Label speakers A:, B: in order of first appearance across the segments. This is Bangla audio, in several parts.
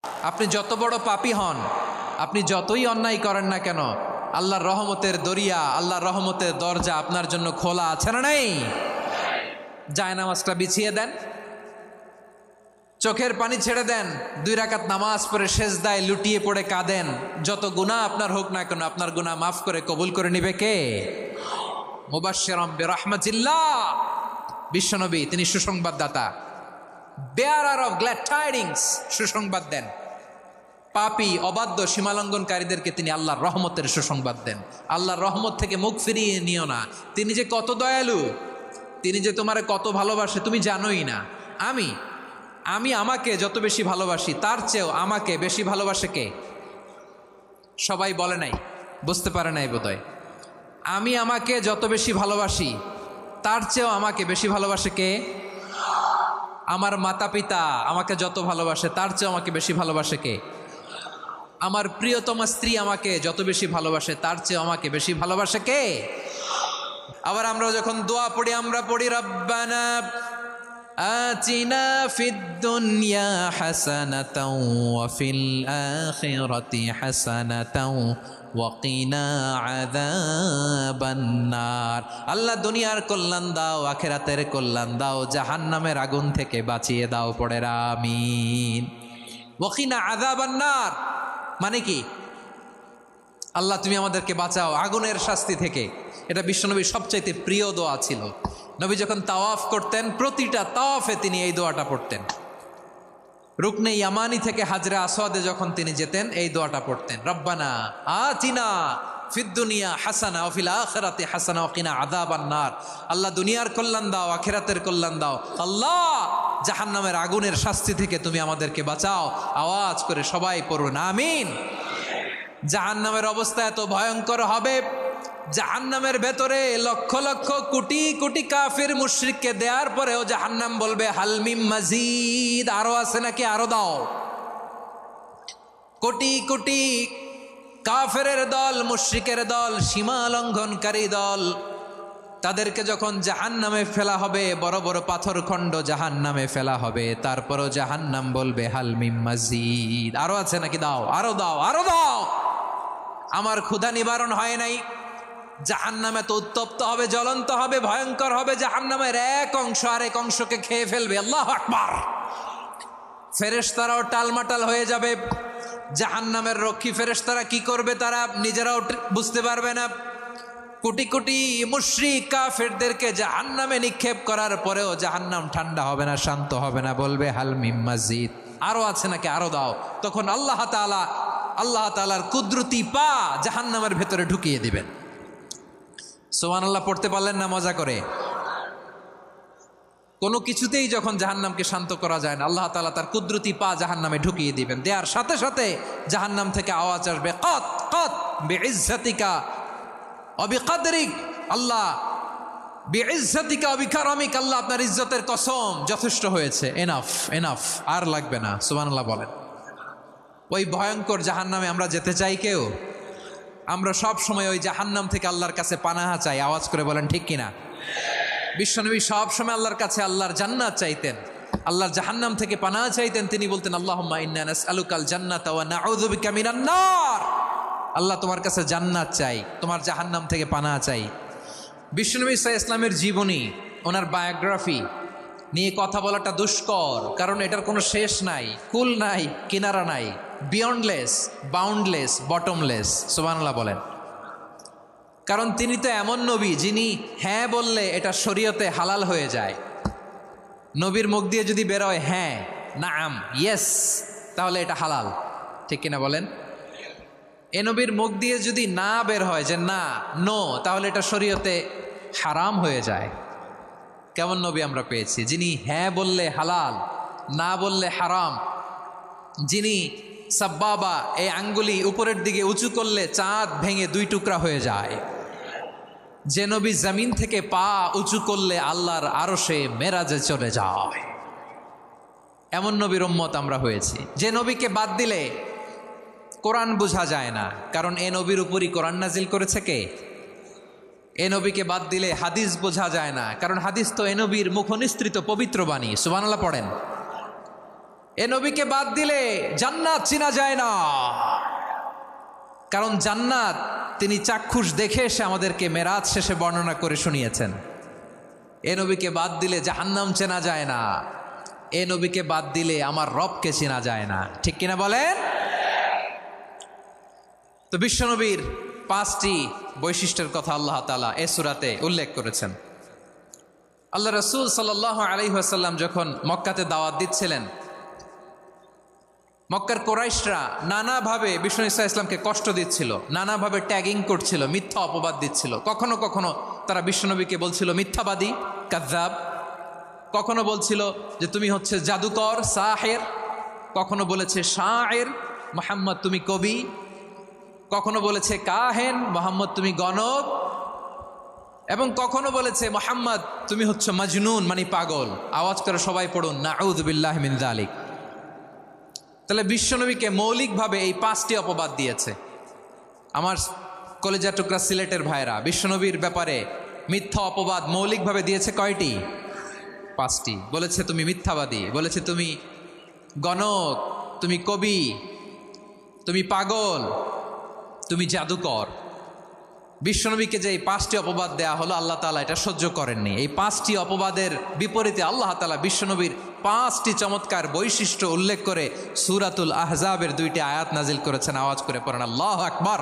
A: আপনি যত বড় পাপী হন, আপনি যতই অন্যায় করেন না কেন, আল্লাহর রহমতের দরিয়া, আল্লাহর রহমতের দরজা আপনার জন্য খোলা আছে না নেই? জায়নামাজটা বিছিয়ে দেন, চোখের পানি ছেড়ে দেন, 2 রাকাত নামাজ পড়ে সেজদায় লুটিয়ে পড়ে কাঁদেন। যত গুনাহ আপনার হোক না কেন, আপনার গুনাহ মাফ করে কবুল করে নিবে কে? মুবাশশিরাম বিরহমাতিল্লাহ, বিশ্বনবী তিনি সুসংবাদদাতা, বেয়ারার অফ গ্ল্যাড টাইডিংস, সুসংবাদ দেন। পাপী অবাধ্য সীমালঙ্ঘনকারীদেরকে তিনি আল্লাহর রহমতের সুসংবাদ দেন। আল্লাহর রহমত থেকে মুখ ফিরিয়ে নিও না। তিনি যে কত দয়ালু, তিনি যে তোমারে কত ভালোবাসে তুমি জানোই না। আমি আমাকে যত বেশি ভালোবাসি তার চেয়েও আমাকে বেশি ভালোবাসে কে? সবাই বলে নাই, বুঝতে পারে নাই বোধহয়। আমি আমাকে যত বেশি ভালোবাসি তার চেয়েও আমাকে বেশি ভালোবাসে কে? আমার মাতা পিতা আমাকে যত ভালোবাসে তার চেয়েও আমাকে বেশি ভালোবাসে কে? আমার প্রিয়তমা স্ত্রী আমাকে যত বেশি ভালোবাসে তার চেয়েও আমাকে বেশি ভালোবাসে কে? আবার আমরা যখন দোয়া পড়ি, আমরা পড়ি রব্বানা আতিনা ফিদ দুনিয়া হাসানাতাও ওয়া ফিল আখিরাতি হাসানাতাও ওয়া কিনা আযাবান নার। আল্লাহ দুনিয়ার কল্যাণ দাও, আখিরাতের কল্যাণ দাও, জাহান্নামের আগুন থেকে বাঁচিয়ে দাও। পড়ে আমিন। ওয়া কিনা আযাবান নার মানে কি? আল্লাহ তুমি আমাদেরকে বাঁচাও আগুনের শাস্তি থেকে। এটা বিশ্বনবীর সবচাইতে প্রিয় দোয়া ছিল। নবী যখন তাওয়াফ করতেন, প্রতিটা তাওয়াফে তিনি এই দোয়াটা পড়তেন। রুকনে ইয়ামানি থেকে হাজরে আসওয়াদে যখন তিনি যেতেন, এই দোয়াটা পড়তেন, রব্বানা আতিনা ফিদ দুনিয়া হাসানা ওয়া ফিল আখিরাতি হাসানা ওয়া কিনা আযাবান নার। আল্লাহ দুনিয়ার কল্যাণ দাও, আখিরাতের কল্যাণ দাও। আল্লাহ জাহান্নামের আগুনের শাস্তি থেকে তুমি আমাদেরকে বাঁচাও। আওয়াজ করে সবাই পড়ুন আমিন। জাহান্নামের অবস্থা এত ভয়ঙ্কর হবে, জাহান্নামের ভেতরে লক্ষ লক্ষ কোটি কোটি কাফির মুশরিককে দেওয়ার পরেও জাহান্নাম বলবে হালমিম মাজিদ, আরো আছে নাকি, আরো দাও। কোটি কোটি কাফেরের দল, মুশরিকের দল, সীমা লঙ্ঘনকারী দল, তাদেরকে যখন জাহান্নামে ফেলা হবে, বড় বড় পাথরখণ্ড জাহান্নামে ফেলা হবে, তারপরও জাহান্নাম বলবে হালমিম মাজিদ, আরো আছে নাকি, দাও, আরো দাও, আরো দাও। আমার ক্ষুধা নিবারণ হয় নাই। জাহান্নামে তো উত্তপ্ত হবে, জ্বলন্ত হবে, ভয়ঙ্কর হবে। জাহান্নামের এক অংশ আরেক অংশকে খেয়ে ফেলবে। আল্লাহু আকবার। ফেরেশতারাও টালমাটাল হয়ে যাবে। জাহান্নামের রক্ষী ফেরেশতারা কি করবে তারা নিজেরাও বুঝতে পারবে না। কোটি কোটি মুশরিক কাফেরদেরকে জাহান্নামে নিক্ষেপ করার পরেও জাহান্নাম ঠান্ডা হবে না, শান্ত হবে না, বলবে হাল মিম মাজিদ, আরো আছে নাকি, আরো দাও। তখন আল্লাহ তাআলার কুদরতি পা জাহান্নামের ভেতরে ঢুকিয়ে দিবেন। সুবহানাল্লাহ পড়তে পারলেন না মজা করে? কোনো কিছুতেই যখন জাহান্নামকে শান্ত করা যায় না, আল্লাহ তাআলা তার কুদরতি পা জাহান্নামে ঢুকিয়ে দিবেন। দেওয়ার সাথে সাথে জাহান্নাম থেকে আওয়াজ আসবে, কত কত বিইজ্জাতিকা ওয়া বিকদরিক, আল্লাহ বিইজ্জাতিকা ওয়া বিকারামিক, আল্লাহ আপনার ইজ্জতের কসম, যথেষ্ট হয়েছে, এনাফ এনাফ, আর লাগবে না। সুবহানাল্লাহ বলেন। ওই ভয়ঙ্কর জাহান্নামে আমরা যেতে চাই কেউ? আমরা সব সময় ওই জাহান্নাম থেকে আল্লাহর কাছে পানাহা চাই। আওয়াজ করে বলেন ঠিক কিনা? বিশ্বনবী সব সময় আল্লাহর কাছে আল্লাহর জান্নাত চাইতেন, আল্লাহর জাহান্নাম থেকে পানাহা চাইতেন। তিনি বলতেন আল্লাহুম্মা ইন্না নাসআলুকাল জান্নাতা ওয়া নাউযু বিকা মিনান নার। আল্লাহ তোমার কাছে জান্নাত চাই, তোমার জাহান্নাম থেকে পানাহা চাই। বিশ্বনবী সাল্লাল্লাহু আলাইহি ইসলামের জীবনী, ওনার বায়োগ্রাফি নিয়ে কথা বলাটা দুষ্কর, কারণ এটার কোনো শেষ নাই, কুল নাই, কিনারা নাই, বিয়ন্ডলেস, বাউন্ডলেস, বটমলেস। সুবহানাল্লাহ বলেন। কারণ তিনি তো এমন নবী যিনি হ্যাঁ বললে এটা শরীয়তে হালাল হয়ে যায়। নবীর মুখ দিয়ে যদি বেরোয় হ্যাঁ, নাম, ইয়েস, তাহলে এটা হালাল, ঠিক কিনা বলেন? এ নবীর মুখ দিয়ে যদি না বের হয় যে না, নো, তাহলে এটা শরীয়তে হারাম হয়ে যায়। কেমন নবী আমরা পেয়েছি, যিনি হ্যাঁ বললে হালাল, না বললে হারাম, যিনি সাব্বাবা, এই আঙ্গুলি উপরের দিকে উঁচু করলে চাঁদ ভেঙে 2 টুকরা হয়ে যায়, যে নবী জমিন থেকে পা উঁচু করলে আল্লাহর আরশে মেরাজে চলে যায়, এমন নবীর উম্মত আমরা হয়েছি। যে নবীকে বাদ দিলে কোরআন বোঝা যায় না, কারণ এ নবীর উপরই কোরআন নাজিল করেছে কে? এ নবীকে বাদ দিলে হাদিস বোঝা যায় না, কারণ হাদিস তো এ নবীর মুখনিসৃত পবিত্র বাণী। সুবহানাল্লাহ পড়েন। এ নবীকে বাদ দিলে জান্নাত চিনা যায় না। কারণ জান্নাত তিনি চাক্ষুষ দেখে এসে আমাদেরকে মেরাজ শেষে বর্ণনা করে শুনিয়েছেন। এ নবীকে বাদ দিলে জাহান্নাম চেনা যায় না। এ নবীকে বাদ দিলে আমার রবকে চেনা যায় না। ঠিক কিনা বলেন? তো বিশ্বনবীর 5টি বৈশিষ্ট্যের কথা আল্লাহ তাআলা এ সূরাতে উল্লেখ করেছেন। আল্লাহ রাসূল সাল্লাল্লাহু আলাইহি ওয়াসাল্লাম যখন মক্কাতে দাওয়াত দিচ্ছিলেন, মক্কার কোরাইশরা নানাভাবে বিষ্ণু ঈসা ইসলামকে কষ্ট দিচ্ছিল, নানাভাবে ট্যাগিং করছিল, মিথ্যা অপবাদ দিচ্ছিল। কখনো কখনো তারা বিশ্বনবীকে বলছিল মিথ্যাবাদী, কাযযাব। কখনো বলছিল যে তুমি হচ্ছে জাদুকর, সাহের। কখনো বলেছে শায়ের, মুহাম্মদ তুমি কবি। কখনো বলেছে কাহেন, মুহাম্মদ তুমি গণক। এবং কখনো বলেছে মুহাম্মদ তুমি হচ্ছে মাজনুন, মানে পাগল। আওয়াজ করে সবাই পড়ুন নাউযু বিল্লাহি মিন যালিক। তাহলে বিশ্বনবীকে মৌলিকভাবে এই 5টি অপবাদ দিয়েছে। আমার কলেজা টুকরা সিলেটের ভাইরা, বিশ্বনবীর ব্যাপারে মিথ্যা অপবাদ মৌলিকভাবে দিয়েছে কয়টি? 5টি। বলেছে তুমি মিথ্যাবাদী, বলেছে তুমি গণক, তুমি কবি, তুমি পাগল, তুমি জাদুকর। বিশ্বনবীকে যে এই 5টি অপবাদ দেয়া হলো, আল্লাহ তাআলা এটা সহ্য করেননি। এই 5টি অপবাদের বিপরীতে আল্লাহ তাআলা বিশ্বনবীর 5টি চমৎকার বৈশিষ্ট্য উল্লেখ করে সূরাতুল আহজাবের 2টি আয়াত নাজিল করেছেন। আওয়াজ করে পড়েন আল্লাহু আকবার।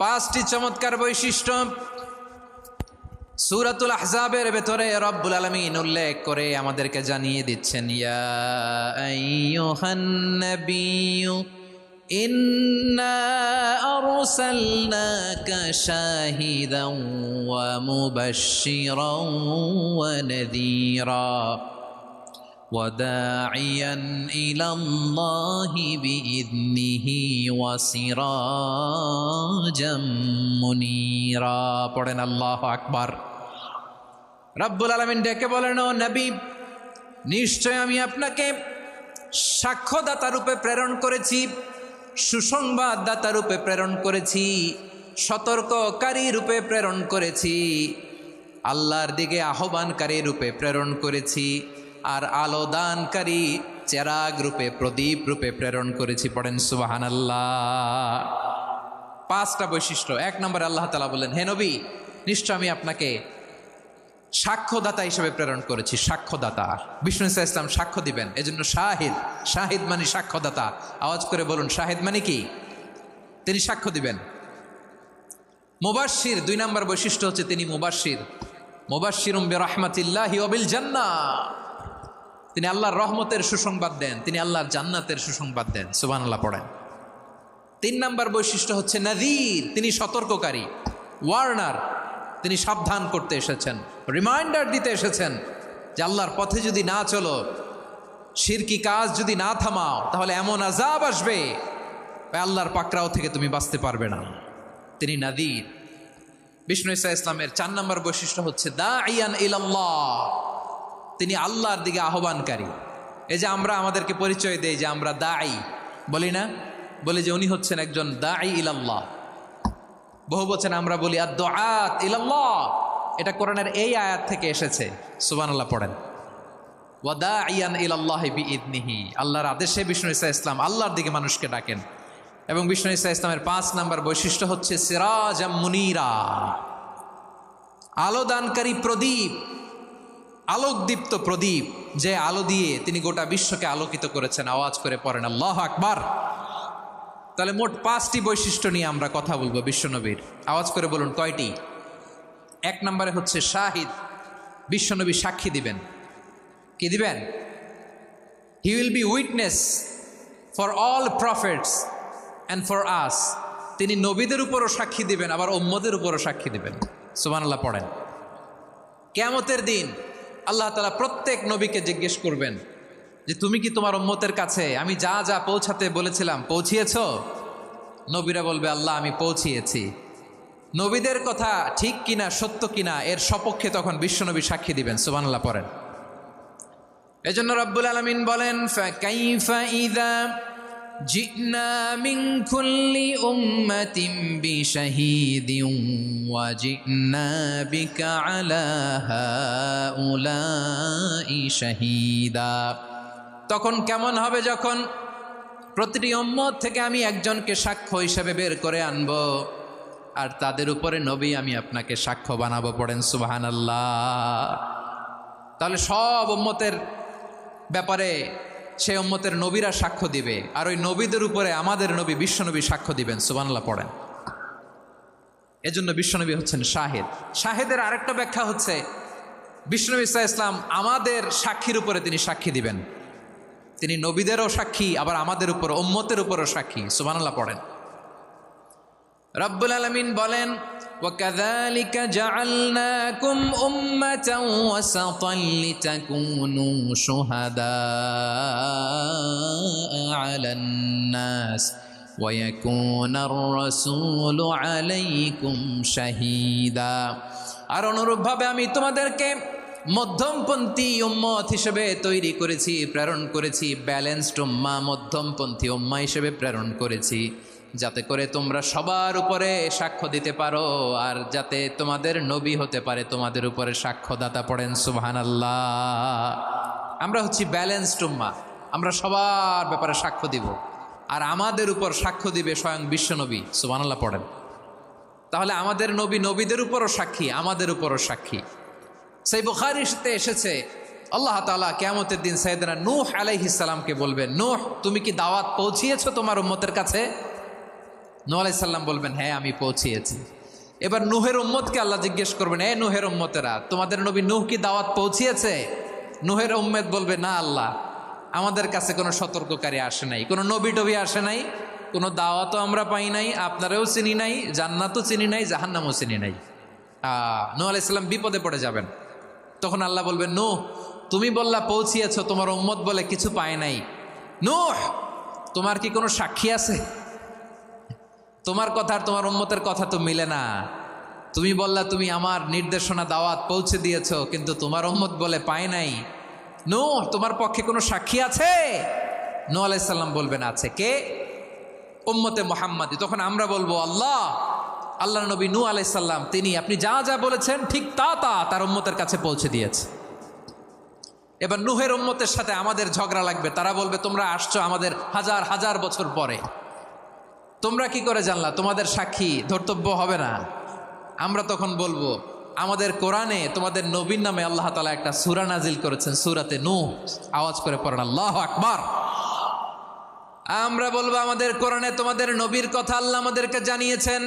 A: 5টি চমৎকার বৈশিষ্ট্য সূরাতুল আহজাবের ভেতরে রব্বুল আলামিন উল্লেখ করে আমাদেরকে জানিয়ে দিচ্ছেন, ইয়া আইয়ুহান নাবিয়্যু ইন্না আরসালনাকা শাহিদান ওয়া মুবাশশিরান ওয়া নাযীরা ওয়া দাঈয়ান ইলাল্লাহি বিইذনিহি ওয়া সিরাজাম মুনীরা। পড়েন আল্লাহু আকবার। রব্বুল আলামিন ডেকে বলেন, ও নবী, নিশ্চয় আমি আপনাকে সাক্ষ্যদাতা রূপে প্রেরণ করেছি, সুসংবাদদাতা রূপে প্রেরণ করেছি, সতর্ককারী রূপে প্রেরণ করেছি, আল্লাহর দিকে আহ্বানকারী রূপে প্রেরণ করেছি, আর আলো দানকারী চেরাগ রূপে, প্রদীপ রূপে প্রেরণ করেছি। পড়েন সুবহানাল্লাহ। 5টা বৈশিষ্ট্য। 1 নম্বরে আল্লাহ তাআলা বলেন, হে নবী, নিশ্চয় আমি আপনাকে সাক্ষ্যদাতা হিসেবে প্রেরণ করেছি। সাক্ষ্যদাতা, বিষ্ণু ঈসা ইসলাম সাক্ষ্য দিবেন, এজন্য শাহিদ। শাহিদ মানে সাক্ষ্যদাতা। আওয়াজ করে বলুন শাহিদ মানে কি? তিনি সাক্ষ্য দিবেন। মুবাশশির, 2 নম্বর বৈশিষ্ট্য হচ্ছে তিনি মুবাশশির। মুবাশশিরুম বিরহমাতিল্লাহি ওয়া বিল জান্নাহ। তিনি আল্লাহর রহমতের সুসংবাদ দেন, তিনি আল্লাহর জান্নাতের সুসংবাদ দেন। সুবহানাল্লাহ পড়েন। 3 নম্বর বৈশিষ্ট্য হচ্ছে নাযীর, তিনি সতর্ককারী, ওয়ার্নার। তিনি সাবধান করতে এসেছেন, রিমাইন্ডার দিতে এসেছেন যে আল্লাহর পথে যদি না চলো, শিরকি কাজ যদি না থামাও, তাহলে এমন আযাব আসবে আল্লাহর পাকড়াও থেকে তুমি বাঁচতে পারবে না। তিনি নাযীর। বিষ্ণু ঈসা ইসলামের 4 নম্বর বৈশিষ্ট্য হচ্ছে দাঈয়ান ইলাল্লাহ, তিনি আল্লাহর দিকে আহ্বানকারী। এই যে আমরা আমাদেরকে পরিচয় দেই যে আমরা দাঈ, বলি না? বলি যে উনি হচ্ছেন একজন দাঈ ইলাল্লাহ। বহু বচনে আমরা বলি আদ-দুআত ইলাল্লাহ। এটা কোরআনের এই আয়াত থেকে এসেছে। সুবহানাল্লাহ পড়েন। ওয়া দাঈয়ান ইলাল্লাহি বিইذনিহি, আল্লাহর আদেশে বিষ্ণু ঈসা ইসলাম আল্লাহর দিকে মানুষকে ডাকেন। এবং বিষ্ণু ঈসা ইসলামের 5 নম্বর বৈশিষ্ট্য হচ্ছে সিরাজাম মুনীরা, আলো দানকারী প্রদীপ, আলোকদীপ্ত প্রদীপ, যে আলো দিয়ে তিনি গোটা বিশ্বকে আলোকিত করেছেন। আওয়াজ করে পড়েন আল্লাহু আকবার। তাহলে মোট 5টি বৈশিষ্ট্য নিয়ে আমরা কথা বলবো বিশ্বনবীর। আওয়াজ করে বলুন কয়টি? 1 নম্বরে হচ্ছে শাহিদ, বিশ্বনবী সাক্ষী দিবেন। কি দিবেন? He will be witness for all prophets and for us. তিনি নবীদের উপরও সাক্ষী দিবেন, আবার উম্মতের উপরও সাক্ষী দিবেন। সুবহানাল্লাহ পড়েন। কিয়ামতের দিন আল্লাহ তাআলা প্রত্যেক নবীকে জিজ্ঞেস করবেন যে তুমি কি তোমার উম্মতের কাছে আমি যা যা পৌঁছাতে বলেছিলাম পৌঁছিয়েছ? নবীরা বলবে আল্লাহ আমি পৌঁছিয়েছি। নবীদের কথা ঠিক কিনা, সত্য কিনা, এর সপক্ষে তখন বিশ্বনবী সাক্ষী দিবেন। সুবহানাল্লাহ পড়েন। এজন্য রব্বুল আলামিন বলেন, ফাকাইফা ইযা জিনা মিন কুল্লি উম্মাতিন বিশাহীদিন ওয়া জিনা বিকা আলা হাউলাই শাহীদা। তখন কেমন হবে যখন প্রতিটি উম্মত থেকে আমি একজনকে সাক্ষ্য হিসেবে বের করে আনবো, আর তাদের উপরে নবী আমি আপনাকে সাক্ষ্য বানাবো। পড়েন সুবহানাল্লাহ। তাহলে সব উম্মতের ব্যাপারে সেই উম্মতের নবীরা সাক্ষ্য দিবে, আর ওই নবীদের উপরে আমাদের নবী বিশ্বনবী সাক্ষ্য দিবেন। সুবহানাল্লাহ পড়েন। এজন্য বিশ্বনবী হচ্ছেন শাহেদ। শাহেদের আরেকটা ব্যাখ্যা হচ্ছে বিশ্বনবী সাল্লাল্লাহু আলাইহি ওয়াসাল্লাম আমাদের সাক্ষীর উপরে তিনি সাক্ষী দিবেন। তিনি নবীদেরও সাক্ষী, আবার আমাদের উপর উম্মতের উপরও সাক্ষী। সুবহানাল্লাহ পড়েন। রব্বুল আলামিন বলেন, وَكَذَلِكَ جَعَلْنَاكُمْ أُمَّةً وَسَطًا لِتَكُونُوا شُهَدَاءَ عَلَى النَّاسِ وَيَكُونَ الرَّسُولُ عَلَيْكُمْ شَهِيدًا। আর অনুরূপভাবে আমি তোমাদেরকে মধ্যমপন্থী উম্মত হিসেবে তৈরি করেছি, প্রেরণ করেছি। ব্যালেন্সড উম্মাহ, মধ্যমপন্থী উম্মাহ হিসেবে প্রেরণ করেছি, যাতে করে তোমরা সবার উপরে সাক্ষ্য দিতে পারো, আর যাতে তোমাদের নবী হতে পারে তোমাদের উপরে সাক্ষ্যদাতা। পড়েন সুবহানাল্লাহ। আমরা হচ্ছি ব্যালেন্সড উম্মাহ, আমরা সবার ব্যাপারে সাক্ষ্য দিব, আর আমাদের উপর সাক্ষ্য দিবে স্বয়ং বিশ্বনবী। সুবহানাল্লাহ পড়েন। তাহলে আমাদের নবী নবীদের উপরও সাক্ষী, আমাদের উপরও সাক্ষী। সেই বুখারীতে এসেছে আল্লাহ তাআলা কিয়ামতের দিন সাইয়েদনা নূহ আলাইহিস সালামকে বলবেন, নূহ তুমি কি দাওয়াত পৌঁছিয়েছো তোমার উম্মতের কাছে? নূহ আলাইহিস সালাম বলবেন, হ্যাঁ আমি পৌঁছিয়েছি। এবার নূহের উম্মতকে আল্লাহ জিজ্ঞেস করবেন, এ নূহের উম্মতেরা, তোমাদের নবী নূহ কি দাওয়াত পৌঁছিয়েছে? নূহের উম্মত বলবে, না আল্লাহ, আমাদের কাছে কোনো সতর্ককারী আসে নাই, কোনো নবী টবি আসে নাই, কোনো দাওয়াতও আমরা পাই নাই, আপনারাও চিনি নাই, জান্নাতও চিনি নাই, জাহান্নামও চিনি নাই। নূহ আলাইহিস সালাম বিপদে পড়ে যাবেন। তখন আল্লাহ বলবেন, নূহ তুমি বললা পৌঁছিয়েছ, তোমার উম্মত বলে কিছু পায় নাই। নূহ তোমার কি কোনো সাক্ষী আছে? তোমার কথা আর তোমার উম্মতের কথা তো মিলে না। তুমি বললা তুমি আমার নির্দেশনা দাওয়াত পৌঁছে দিয়েছ, কিন্তু তোমার উম্মত বলে পায় নাই। নূহ তোমার পক্ষে কোনো সাক্ষী আছে? নূহ আলাইহিস সালাম বলবেন, আছে। কে? উম্মতে মুহাম্মাদি। তখন আমরা বলবো, আল্লাহ নবী নূহ আলাইহিস সালাম তিনি আপনি যা যা বলেছেন ঠিক তা তার উম্মতের কাছে পৌঁছে দিয়েছে। এবার নূহের উম্মতের সাথে আমাদের ঝগড়া লাগবে। তারা বলবে, তোমরা আসছো আমাদের হাজার হাজার বছর পরে, তোমরা কি করে জানলা? তোমাদের সাক্ষী ধর্তব্য হবে না। আমরা তখন বলবো, আমাদের কোরআনে তোমাদের নবীর নামে আল্লাহ তাআলা একটা সূরা নাজিল করেছেন, সূরাতে নূহ। আওয়াজ করে পড়েন আল্লাহু আকবার। আমরা বলবো, আমাদের কোরআনে তোমাদের নবীর কথা আল্লাহ আমাদেরকে জানিয়েছেন,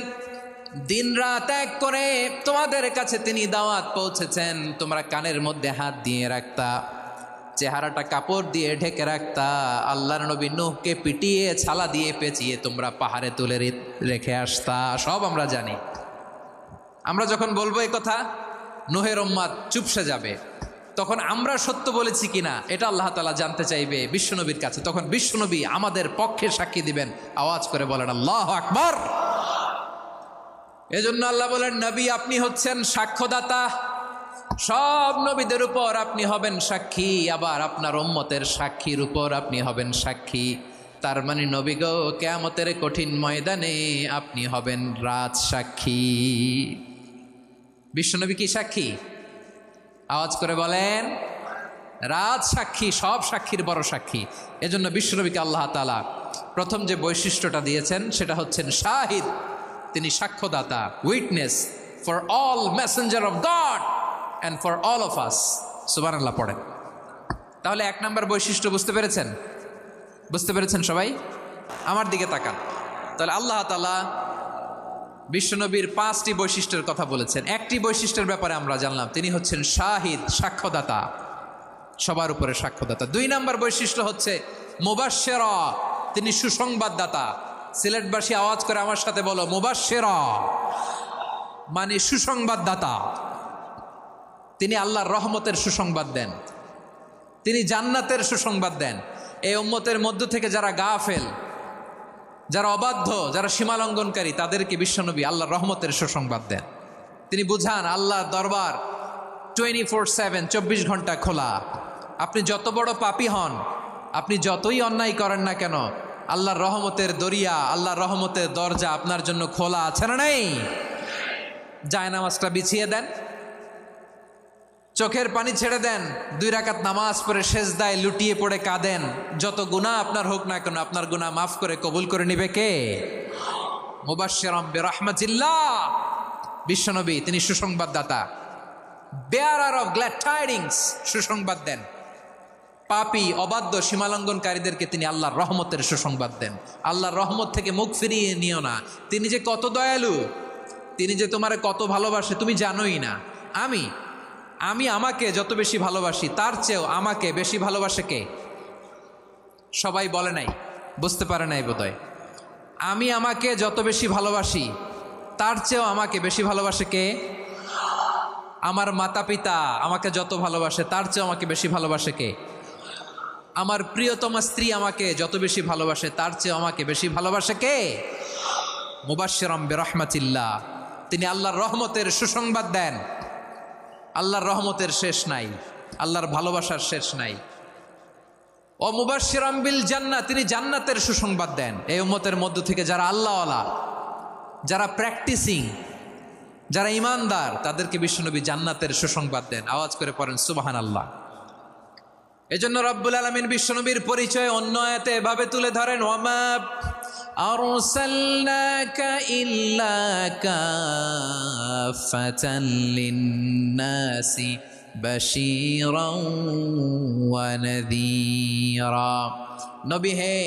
A: দিন রাত এক করে তোমাদের কাছে তিনি দাওয়াত পৌঁছেছেন। তোমরা কানের মধ্যে হাত দিয়ে রাখতা, চেহারাটা কাপড় দিয়ে ঢেকে রাখতা, আল্লাহর নবী নূহকে পিটিয়ে ছালা দিয়ে পেঁচিয়ে তোমরা পাহাড়ে তুলে রেখে আসতা। সব আমরা জানি। আমরা যখন বলবো এই কথা, নূহের উম্মত চুপসে যাবে। তখন আমরা সত্য বলেছি কিনা এটা আল্লাহ তাআলা জানতে চাইবে বিশ্বনবীর কাছে। তখন বিশ্বনবী আমাদের পক্ষে সাক্ষী দিবেন। আওয়াজ করে বলেন আল্লাহু আকবার। এজন্য আল্লাহ বলেন, নবী আপনি হচ্ছেন সাক্ষ্যদাতা, সব নবীদের উপর আপনি হবেন সাক্ষী, আবার আপনার উম্মতের সাক্ষীর উপর আপনি হবেন সাক্ষী। তার মানে নবী গো, কিয়ামতের কঠিন ময়দানে আপনি হবেন রাজ সাক্ষী। বিশ্বনবী কি সাক্ষী? আওয়াজ করে বলেন, রাজ সাক্ষী, সব সাক্ষীর বড় সাক্ষী। এজন্য বিশ্বনবীকে আল্লাহ তাআলা প্রথম যে বৈশিষ্ট্যটা দিয়েছেন সেটা হচ্ছেন শাহিদ। তিনি সাক্ষ্যদাতা, witness for all messenger of God and for all of us. সুবহানাল্লাহ পড়েন। তাহলে এক নাম্বার বৈশিষ্ট্য বুঝতে পেরেছেন? বুঝতে পেরেছেন সবাই? আমার দিকে তাকান। তাহলে আল্লাহ তাআলা বিশ্বনবীর 5টি বৈশিষ্ট্যের কথা বলেছেন। একটি বৈশিষ্ট্যের ব্যাপারে আমরা জানলাম, তিনি হচ্ছেন শাহিদ, সাক্ষ্যদাতা, সবার উপরে সাক্ষ্যদাতা। 2 নাম্বার বৈশিষ্ট্য হচ্ছে মুবাশশিরা, তিনি সুসংবাদদাতা। সিলেটবাসী আওয়াজ করে আমার সাথে বলো, মুবাশশিরা মানে সুসংবাদদাতা। তিনি আল্লাহর রহমতের সুসংবাদ দেন, তিনি জান্নাতের সুসংবাদ দেন। এই উম্মতের মধ্য থেকে যারা গাফেল, যারা অবাধ্য, যারা সীমালঙ্ঘনকারী, তাদেরকে বিশ্বনবী আল্লাহর রহমতের সুসংবাদ দেন। তিনি বুঝান আল্লাহর দরবার 24/7, 24 ঘন্টা খোলা। আপনি যত বড় পাপী হন, আপনি যতই অন্যায় করেন না কেন, আল্লাহর রহমতের দরিয়া, আল্লাহর রহমতের দরজা আপনার জন্য খোলা আছে না নেই? জায়নামাজটা বিছিয়ে দেন, চোখের পানি ছেড়ে দেন, 2 রাকাত নামাজ পড়ে সেজদায় লুটিয়ে পড়ে কাঁদেন, যত গুনাহ আপনার হোক না কেন আপনার গুনাহ মাফ করে কবুল করে নিবে কে? মুবাশশিরাম বিরহমাতিল্লাহ, বিশ্বনবী তিনি সুসংবাদদাতা, বেয়ারার অফ গ্ল্যাড টাইডিংস, সুসংবাদ দেন। পাপী অবাধ্য সীমালঙ্ঘনকারীদেরকে তিনি আল্লাহর রহমতের সুসংবাদ দেন। আল্লাহর রহমত থেকে মুখ ফিরিয়ে নিও না। তিনি যে কত দয়ালু, তিনি যে তোমারে কত ভালোবাসে তুমি জানোই না। আমি আমাকে যত বেশি ভালোবাসি তার চেয়েও আমাকে বেশি ভালোবাসে কে? সবাই বলে নাই, বুঝতে পারে নাই বোধহয়। আমি আমাকে যত বেশি ভালোবাসি তার চেয়েও আমাকে বেশি ভালোবাসে কে? আমার মাতা পিতা আমাকে যত ভালোবাসে তার চেয়েও আমাকে বেশি ভালোবাসে কে? আমার প্রিয়তমা স্ত্রী আমাকে যত বেশি ভালোবাসে তার চেয়েও আমাকে বেশি ভালোবাসে কে? মুবাশশিরাম বিরহমাতিল্লাহ, তিনি আল্লাহর রহমতের সুসংবাদ দেন। আল্লাহর রহমতের শেষ নাই, আল্লাহর ভালোবাসার শেষ নাই। ও মুবাশশিরাম বিল জান্নাহ, তিনি জান্নাতের সুসংবাদ দেন। এই উম্মতের মধ্য থেকে যারা আল্লাহওয়ালা, যারা প্র্যাকটিসিং, যারা ইমানদার, তাদেরকে বিশ্বনবী জান্নাতের সুসংবাদ দেন। আওয়াজ করে পড়েন সুবহানাল্লাহ। এজন্য রব্বুল আলামিন বিশ্বনবীর পরিচয় অন্য আয়াতে এভাবে তুলে ধরেন, ওয়ামা আরসালনাকা ইল্লা কাফাতান লিন্নাসি বাশীরাও ওয়া নাযীরা। নবী হে,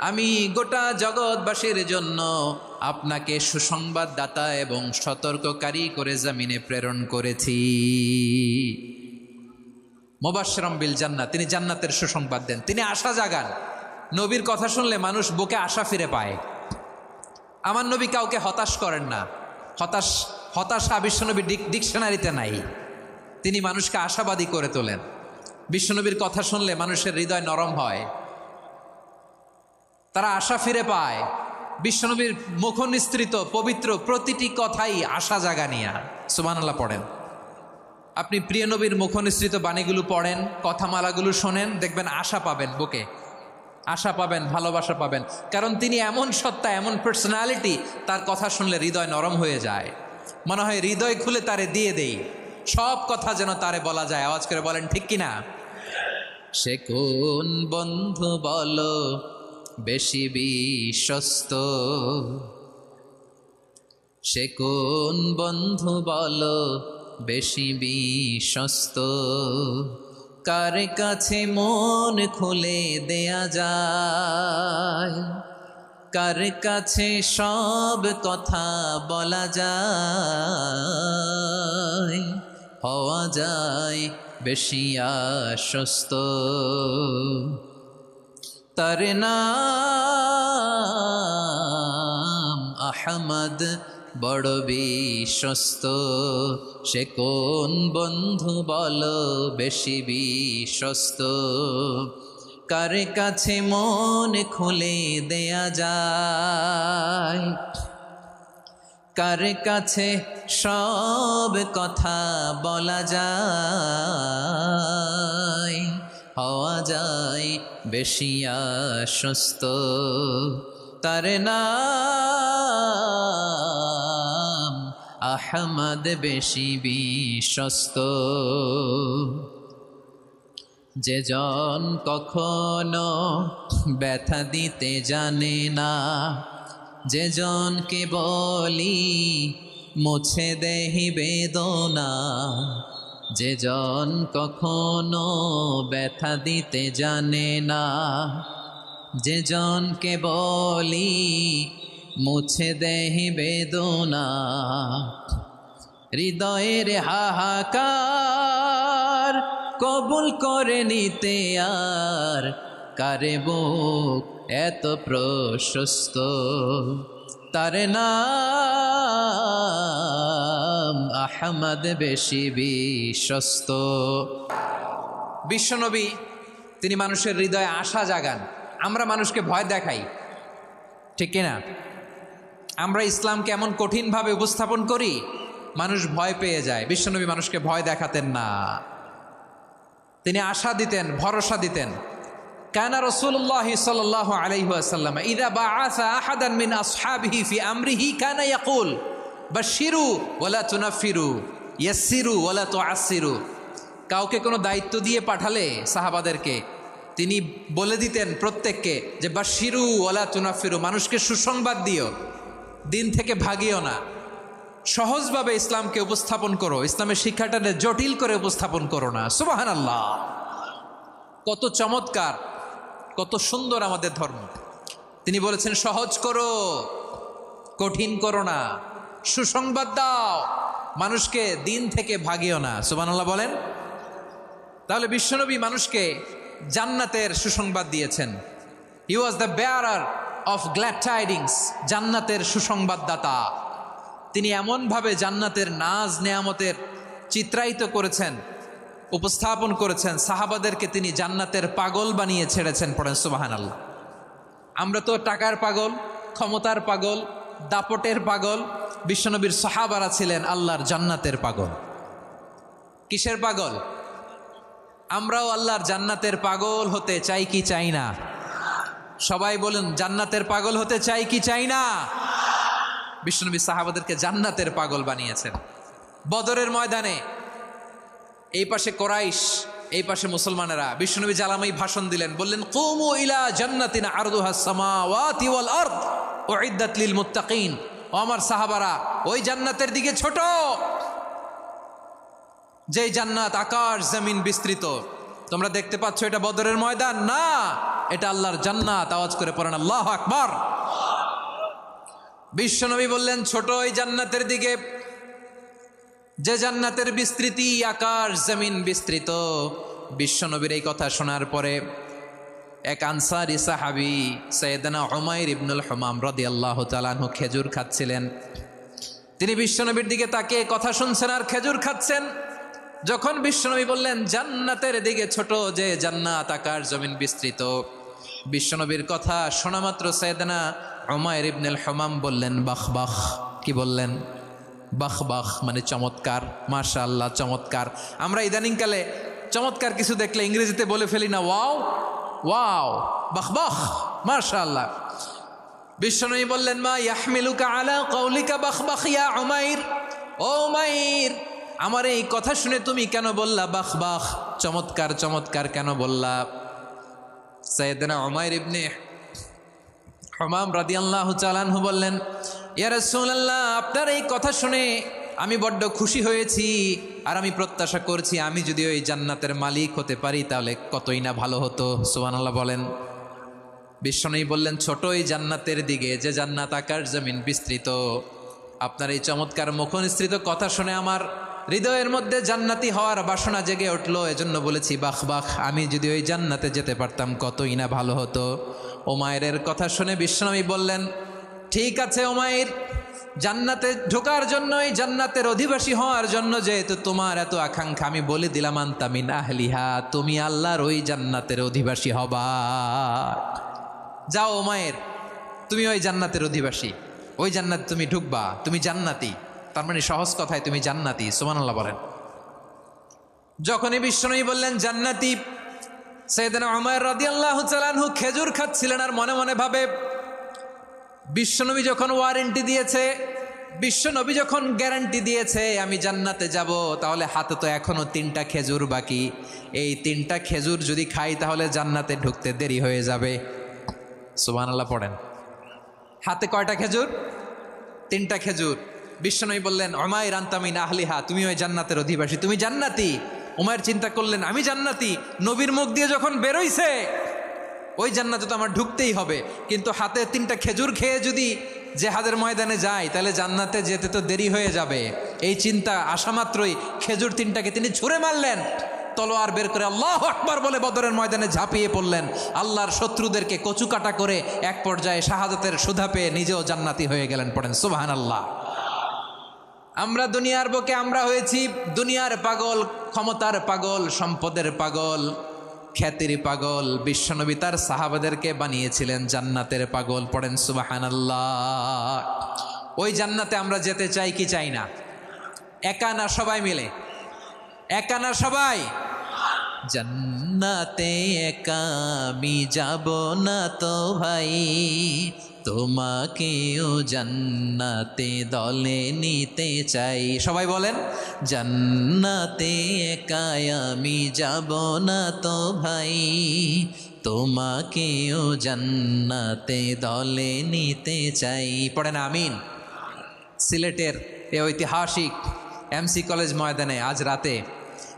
A: আমি গোটা জগৎবাসীর জন্য আপনাকে সুসংবাদদাতা এবং সতর্ককারী করে জমিনে প্রেরণ করেছি। মুবাশশিরাম বিল জান্নাহ, তিনি জান্নাতের সুসংবাদ দেন, তিনি আশা জাগান। নবীর কথা শুনলে মানুষ বুকে আশা ফিরে পায়। আমার নবী কাউকে হতাশ করেন না। হতাশা বিশ্বনবীর ডিকশনারিতে নাই। তিনি মানুষকে আশাবাদী করে তোলেন। বিশ্বনবীর কথা শুনলে মানুষের হৃদয় নরম হয়, তারা আশা ফিরে পায়। বিশ্বনবীর মুখ নিঃসৃত পবিত্র প্রতিটি কথাই আশা জাগানিয়া। সুবহানাল্লাহ পড়েন। আপনি প্রিয় নবীর মুখ নিঃসৃত বাণীগুলো পড়েন, কথামালাগুলো শোনেন, দেখবেন আশা পাবেন, বুকে আশা পাবেন, ভালোবাসা পাবেন। কারণ তিনি এমন সত্তা, এমন পার্সোনালিটি, তার কথা শুনলে হৃদয় নরম হয়ে যায়। মনে হয় হৃদয় খুলে তারে দিয়ে দেই, সব কথা যেন তারে বলা যায়। আওয়াজ করে বলেন ঠিক কিনা? সে কোন বন্ধু বলো বেশি বিশ্বস্ত, সে কোন বন্ধু বলো বেশি বিশ্বস্ত, কার কাছে মন খুলে দেয়া যায়, কার কাছে সব কথা বলা যায়, হওয়া যায় বেশি আশ্বস্ত। তার নাম আহমদ, বড় বিশ্বস্ত। সে কোন বন্ধু বলো বেশি বিশ্বস্ত, কার কাছে মন খুলে দেয়া যায়, কার কাছে সব কথা বলা যায়, হওয়া যায় বেশি আশ্বস্ত। তার নাম আহমদ, বেশি বিশ্বস্ত। যে জন কখনো ব্যথা দিতে জানে না, যে জনকে বলি মুছে দেহি বেদনা, যে জন কখনো ব্যথা দিতে জানে না, যে জনকে বলি মুছে দেহি বেদনা, হৃদয়ের হাহাকার কবুল করে নিতে আর কারে বুক এত প্রশস্ত। তার নাম আহমদ, বেশি বিশ্বস্ত। বিশ্বনবী তিনি মানুষের হৃদয়ে আশা জাগান। আমরা মানুষকে ভয় দেখাই, ঠিক কিনা? আমরা ইসলামকে এমন কঠিনভাবে উপস্থাপন করি, মানুষ ভয় পেয়ে যায়। বিশ্বনবী মানুষকে ভয় দেখাতেন না, তিনি আশা দিতেন, ভরসা দিতেন। কানা রাসূলুল্লাহ সাল্লাল্লাহু আলাইহি ওয়াসাল্লাম ইযা বাআসা আহাদান মিন আসহাবিহি ফি আমরিহি কানা ইয়াকুল বাশশিরু ওয়ালা তুনাফিরু, ইয়াসসিরু ওয়ালা তুআসসিরু। কাউকে কোনো দায়িত্ব দিয়ে পাঠালে সাহাবাদেরকে তিনি বলে দিতেন প্রত্যেককে যে বাশিরু ওয়ালা তুনাফিরু, মানুষকে সুসংবাদ দিও, দিন থেকে ভাগিও না, সহজভাবে ইসলামকে উপস্থাপন করো, ইসলামের শিক্ষাটাকে জটিল করে উপস্থাপন করো না। সুবহানাল্লাহ, কত চমৎকার, কত সুন্দর আমাদের ধর্ম। তিনি বলেছেন সহজ করো, কঠিন করো না, সুসংবাদ দাও, মানুষকে দিন থেকে ভাগিও না। সুবহানাল্লাহ বলেন। তাহলে বিশ্বনবী মানুষকে জান্নাতের সুসংবাদ দিয়েছেন। He was the bearer of glad tidings, জান্নাতের সুসংবাদদাতা। তিনি এমনভাবে জান্নাতের নাজ নেয়ামতের চিত্রায়িত করেছেন, উপস্থাপন করেছেন, সাহাবাদেরকে তিনি জান্নাতের পাগল বানিয়ে ছেড়েছেন। পড়েন সুবহানাল্লাহ। আমরা তো টাকার পাগল, ক্ষমতার পাগল, দাপটের পাগল। বিশ্বনবীর সাহাবারা ছিলেন আল্লাহর জান্নাতের পাগল। কিসের পাগল? আমরাও আল্লাহর জান্নাতের পাগল হতে চাই কি চাই না? সবাই বলুন, জান্নাতের পাগল হতে চাই কি চাই না? বিশ্বনবী সাহাবাদেরকে জান্নাতের পাগল বানিয়েছেন। বদরের ময়দানে এই পাশে কোরাইশ, এই পাশে মুসলমানেরা। বিশ্বনবী জালামাই ভাষণ দিলেন, বললেন কুমু ইলা জান্নাতিন আরদুহাস সামাওয়াতি ওয়াল আরদ উইদ্দাত লিল মুত্তাকিন। ও আমার সাহাবারা, ওই জান্নাতের দিকে ছোট, যেই জান্নাত আকাশ জমিন বিস্তৃত। তোমরা দেখতে পাচ্ছ এটা বদরের ময়দান না, এটা আল্লাহর জান্নাত। আওয়াজ করে পড়েন আল্লাহু আকবার। বিশ্বনবী বললেন ছোট ওই জান্নাতের দিকে, যে জান্নাতের বিস্তৃতি আকাশ জমিন বিস্তৃত। বিশ্বনবীর এই কথা শোনার পরে এক আনসারী সাহাবী সাইয়েদনা উমাইর ইবনুল হুমাম রাদিয়াল্লাহু তাআলা আনহু খেজুর খাচ্ছিলেন। তিনি বিশ্বনবীর দিকে তাকিয়ে কথা শুনছেন আর খেজুর খাচ্ছেন। যখন বিশ্বনবী বললেন জান্নাতের দিকে ছোট, যে জান্নাত আকাশ জমিন বিস্তৃত, বিশ্বনবীর কথা শোনা মাত্র সাইয়েদনা উমাইর ইবনুল হুমাম বললেন বাখ বাখ। কি বললেন? বাখ বাখ মানে চমৎকার, মাশাআল্লাহ চমৎকার। আমরা ইদানিংকালে চমৎকার কিছু দেখলে ইংরেজিতে বলে ফেলি না ওয়াও ওয়াও, বাখ বাখ, মাশাআল্লাহ। বিশ্বনবী বললেন মা ইয়াহমিলুকা আলা কওলিকা বাখ বাখ ইয়া উমাইর। ও উমাইর, আমার এই কথা শুনে তুমি কেন বললা বাখ বাখ, চমৎকার চমৎকার কেন বললা? সাইয়েদনা উমাইর ইবনে হুমাম রাদিয়াল্লাহু তাআলা আনহু বললেন ইয়া রাসূলুল্লাহ, আপনার এই কথা শুনে আমি বড্ড খুশি হয়েছি, আর আমি প্রত্যাশা করছি আমি যদি ওই জান্নাতের মালিক হতে পারি তাহলে কতই না ভালো হতো। সুবহানাল্লাহ বলেন। বিশ্বনবী বললেন ছোট ওই জান্নাতের দিকে, যে জান্নাত আকাশ জমিন বিস্তৃত। আপনার এই চমৎকার মুখনিসৃত কথা শুনে আমার হৃদয়ের মধ্যে জান্নাতি হওয়ার বাসনা জেগে উঠলো, এজন্য বলেছি বাখ বাখ, আমি যদি ওই জান্নাতে যেতে পারতাম কতই না ভালো হতো। উমাইরের কথা শুনে বিশ্বনবী বললেন ঠিক আছে উমাইর, জান্নাতে ঢোকার জন্য, এই জান্নাতের অধিবাসী হওয়ার জন্য যেহেতু তোমার এত আকাঙ্ক্ষা, আমি বলে দিলাম আনতা মিন আহলিহা, তুমি আল্লাহর ওই জান্নাতের অধিবাসী হবা। যাও উমাইর, তুমি ওই জান্নাতের অধিবাসী, ওই জান্নাতে তুমি ঢুকবা, তুমি জান্নাতি। তার মানে সহজ কথায় তুমি জান্নাতি। সুবহানাল্লাহ বলেন। যখনই বিশ্বনবী বললেন জান্নাতি, সাইয়েদনা উমাইর রাদিয়াল্লাহু তাআলা আনহু খেজুর খাচ্ছিলেন আর মনে মনে ভাবে বিশ্বনবী যখন ওয়ারেন্টি দিয়েছে, বিশ্বনবী যখন গ্যারান্টি দিয়েছে আমি জান্নাতে যাব, তাহলে হাতে তো এখনো 3টা খেজুর বাকি। এই 3টা খেজুর যদি খাই তাহলে জান্নাতে ঢুকতে দেরি হয়ে যাবে। সুবহানাল্লাহ পড়েন। হাতে কয়টা খেজুর? 3টা খেজুর। বিশ্বনবী বললেন উমাইর আনতা মিন আহলিহা, তুমি ওই জান্নাতের অধিবাসী, তুমি জান্নাতি। উমাইর চিন্তা করলেন আমি জান্নাতি, নবীর মুখ দিয়ে যখন বেরোইছে ওই জান্নাতে তো আমার ঢুকতেই হবে, কিন্তু হাতে 3টা খেজুর খেয়ে যদি জেহাদের ময়দানে যাই তাহলে জান্নাতে যেতে তো দেরি হয়ে যাবে। এই চিন্তা আসা মাত্রই খেজুর 3টাকে তিনি ছুঁড়ে মারলেন, তলোয়ার বের করে আল্লাহু আকবার বলে বদরের ময়দানে ঝাঁপিয়ে পড়লেন। আল্লাহর শত্রুদেরকে কচুকাটা করে এক পর্যায়ে শাহাদাতের সুধা পেয়ে নিজেও জান্নাতি হয়ে গেলেন। পড়েন সুবহানাল্লাহ। আমরা দুনিয়ার বুকে আমরা হয়েছি দুনিয়ার পাগল, ক্ষমতার পাগল, সম্পদের পাগল, খ্যাতির পাগল। বিশ্বনবী তার সাহাবাদেরকে বানিয়েছিলেন জান্নাতের পাগল। পড়েন সুবহানাল্লাহ। ওই জান্নাতে আমরা যেতে চাই কি চাই না? একা না সবাই মিলে? একা না সবাই? জান্নাত জান্নাতে একা আমি যাব না তো ভাই, তোমাকেও জান্নাতে দলে নিতে চাই। সবাই বলেন, জান্নাতে একা আমি যাব না তো ভাই, তোমাকেও জান্নাতে দলে নিতে চাই। পড়েন আমিন। সিলেটের এ ঐতিহাসিক এমসি কলেজ ময়দানে আজ রাতে